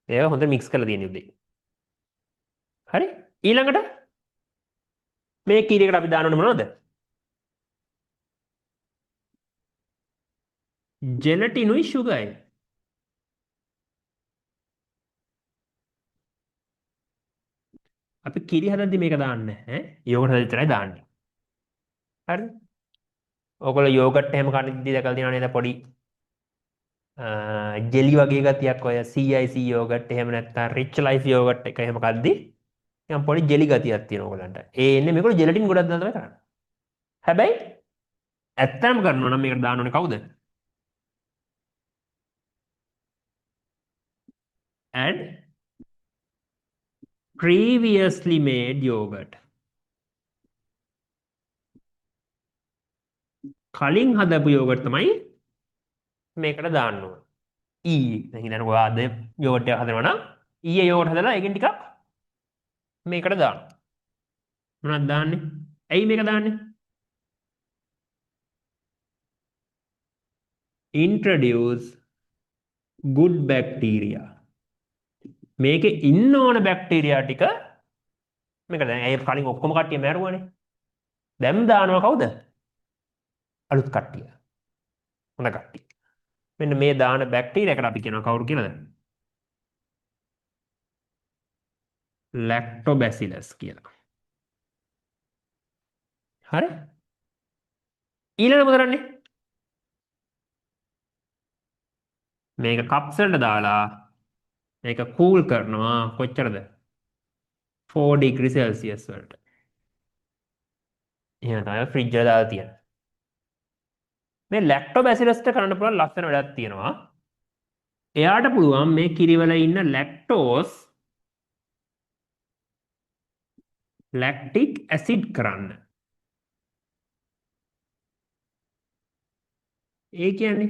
ඒක හොඳට මික්ස් කරලා තියෙන යොදේ. හරි? ඊළඟට මේ කිරියකට අපි දාන්න ඕනේ මොනවද? ජෙලටිනුයි සුගර්යි. අපි කිරි හදද්දි මේක දාන්නේ නැහැ. යෝගට් හදද්දි විතරයි දාන්නේ. හරි? ඔයගොල්ලෝ යෝගට් එහෙම කනදී දැකලා තියෙනව නේද පොඩි ජෙලි වගේ ගතියක් ඔය CIC යෝගට් එහෙම නැත්නම් රිච් ලයිෆ් යෝගට් එක එහෙම කද්දි නිකන් පොඩි ජෙලි ගතියක් තියෙනවා ඔයගලන්ට. ඒ එන්නේ මේගොල්ලෝ ජෙලටින් ගොඩක් දාලා තමයි කරන්නේ. හැබැයි ඇත්තම කරනවා නම් මේකට දාන්න ඕනේ කවුද? add previously made yogurt. කලින් හදපු යෝගට් තමයි මේකට දාන්න ඕනේ. දැන් හිතන්නකෝ අද යෝගට් එක හදනවා නම් ඊයේ යෝගට් හදලා ඒකෙන් ටිකක් මේකට දාන්න. මොනවද දාන්නේ? ඇයි මේක දාන්නේ? introduce good bacteria. මේකේ ඉන්න ඕන බැක්ටීරියා ටික මේක දැන් ඒ කලින් ඔක්කොම කට්ටිය මැරුවානේ. දැන් දානවා කවුද? අලුත් කට්ටිය. හොඳ කට්ටිය. මෙන්න මේ දාන බැක්ටීරියාකට අපි කියනවා කවුරු කියලාද? lactobacillus කියලා. හරි? ඊළඟ මොකද කරන්නේ? මේක කප්ස් වලට දාලා මේක කූල් කරනවා කොච්චරද? 4 degree Celsius වලට. එහෙනම් තමයි ෆ්‍රිජ් එක දාලා තියෙන්නේ. මේ lactobacillus ට කරන්න පුළුවන් ලස්සන වැඩක් තියෙනවා. එයාට පුළුවන් මේ කිරිවල ඉන්න lactic acid කරන්න. ඒ කියන්නේ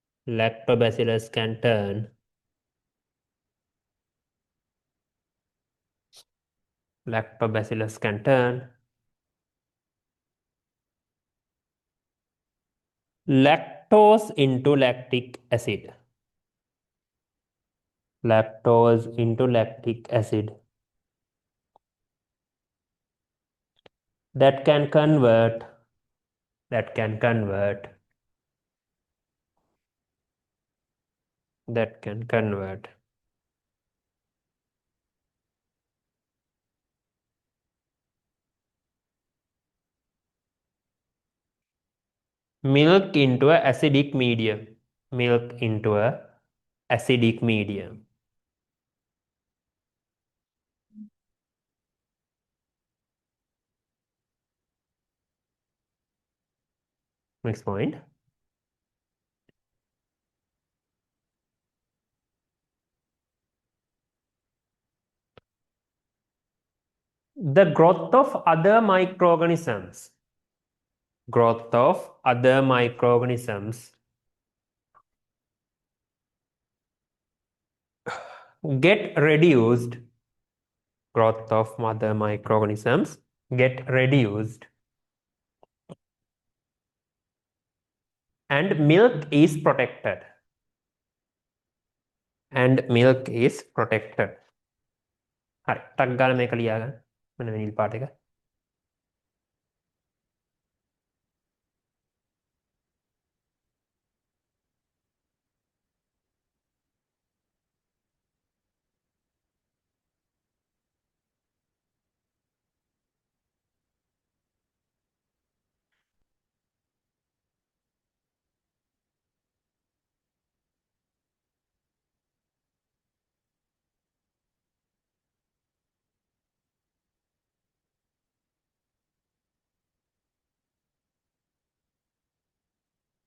lactobacillus can turn lactobacillus can turn lactose into lactic acid. Lactose into lactic acid. That can convert. That can convert. That can convert. Milk into a acidic medium. Milk into a acidic medium. Next point. The growth of other microorganisms. Growth of other microorganisms get reduced. Growth of other microorganisms get reduced. And milk is protected. And milk is protected. හරි ටක් ගාලා මේක ලියා ගන්න. මෙන්න මේ නිල් පාට එක.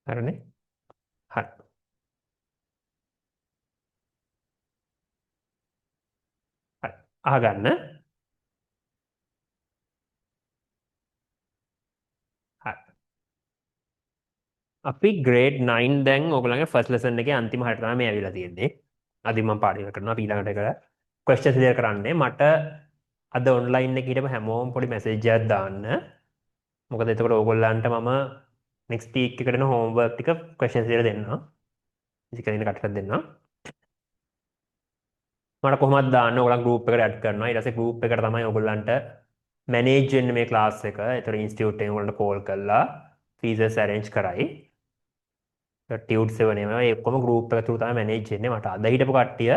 හරිනේ? හරි. හරි. අහගන්න. හරි. අපි grade 9 දැන් ඔයගොල්ලන්ගේ first lesson එකේ අන්තිම හරියට තමයි මේ ඇවිල්ලා තියෙන්නේ. අද මම පාඩම් කරනවා ඊළඟට එක questions clear කරන්නේ. මට අද online එකේ හිටපු හැමෝම පොඩි message එකක් දාන්න. මොකද එතකොට ඕගොල්ලන්ට මම next week එකට එන homework ටික questions clear දෙන්නම්. ඉතින් කලින් කටට දෙන්නම්. මට කොහොමද දාන්න ඔයගොල්ලන් group එකට add කරනවා. ඊට පස්සේ group එකට තමයි ඔයගොල්ලන්ට manage වෙන්න මේ class එක. ඒතර institute එකෙන් ඔයගොල්ලන්ට call කරලා fees arrange කරයි. ටියුට්ස් වෙනම ඒ ඔක්කොම group එක through තමයි manage වෙන්නේ. මට අද හිටපු කට්ටිය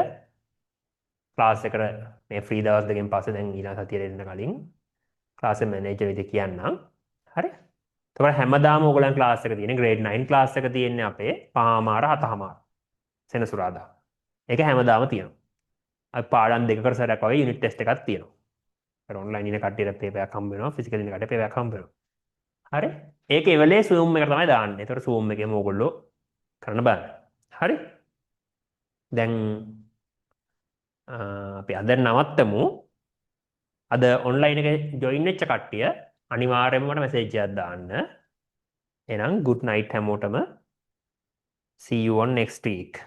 class එකට මේ free දවස් දෙකෙන් පස්සේ දැන් ඊළඟ සතියේ එන්න කලින් class එක manage වෙන්න කියන්නම්. හරි? එතකොට හැමදාම ඔයගොල්ලන් class එක තියෙන්නේ grade 9 class එක තියෙන්නේ අපේ 5:00 7:00 සෙනසුරාදා. ඒක හැමදාම තියෙනවා. අපි පාඩම් දෙකකට සැරයක් වගේ unit test එකක් තියෙනවා. ඒත් online ඉන්න කට්ටියට paper එකක් හම්බ වෙනවා, physical ඉන්න කට්ටියට paper එකක් හම්බ වෙනවා. හරි? ඒක එවලේ Zoom එකට තමයි දාන්නේ. ඒතකොට Zoom එකේම ඔයගොල්ලෝ කරන්න බලන්න. හරි? දැන් අපි අද නවත්තමු. අද online එකේ join වෙච්ච කට්ටිය අනිවාර්යයෙන්ම මට message එකක් දාන්න. එහෙනම් good night හැමෝටම. See you on next week.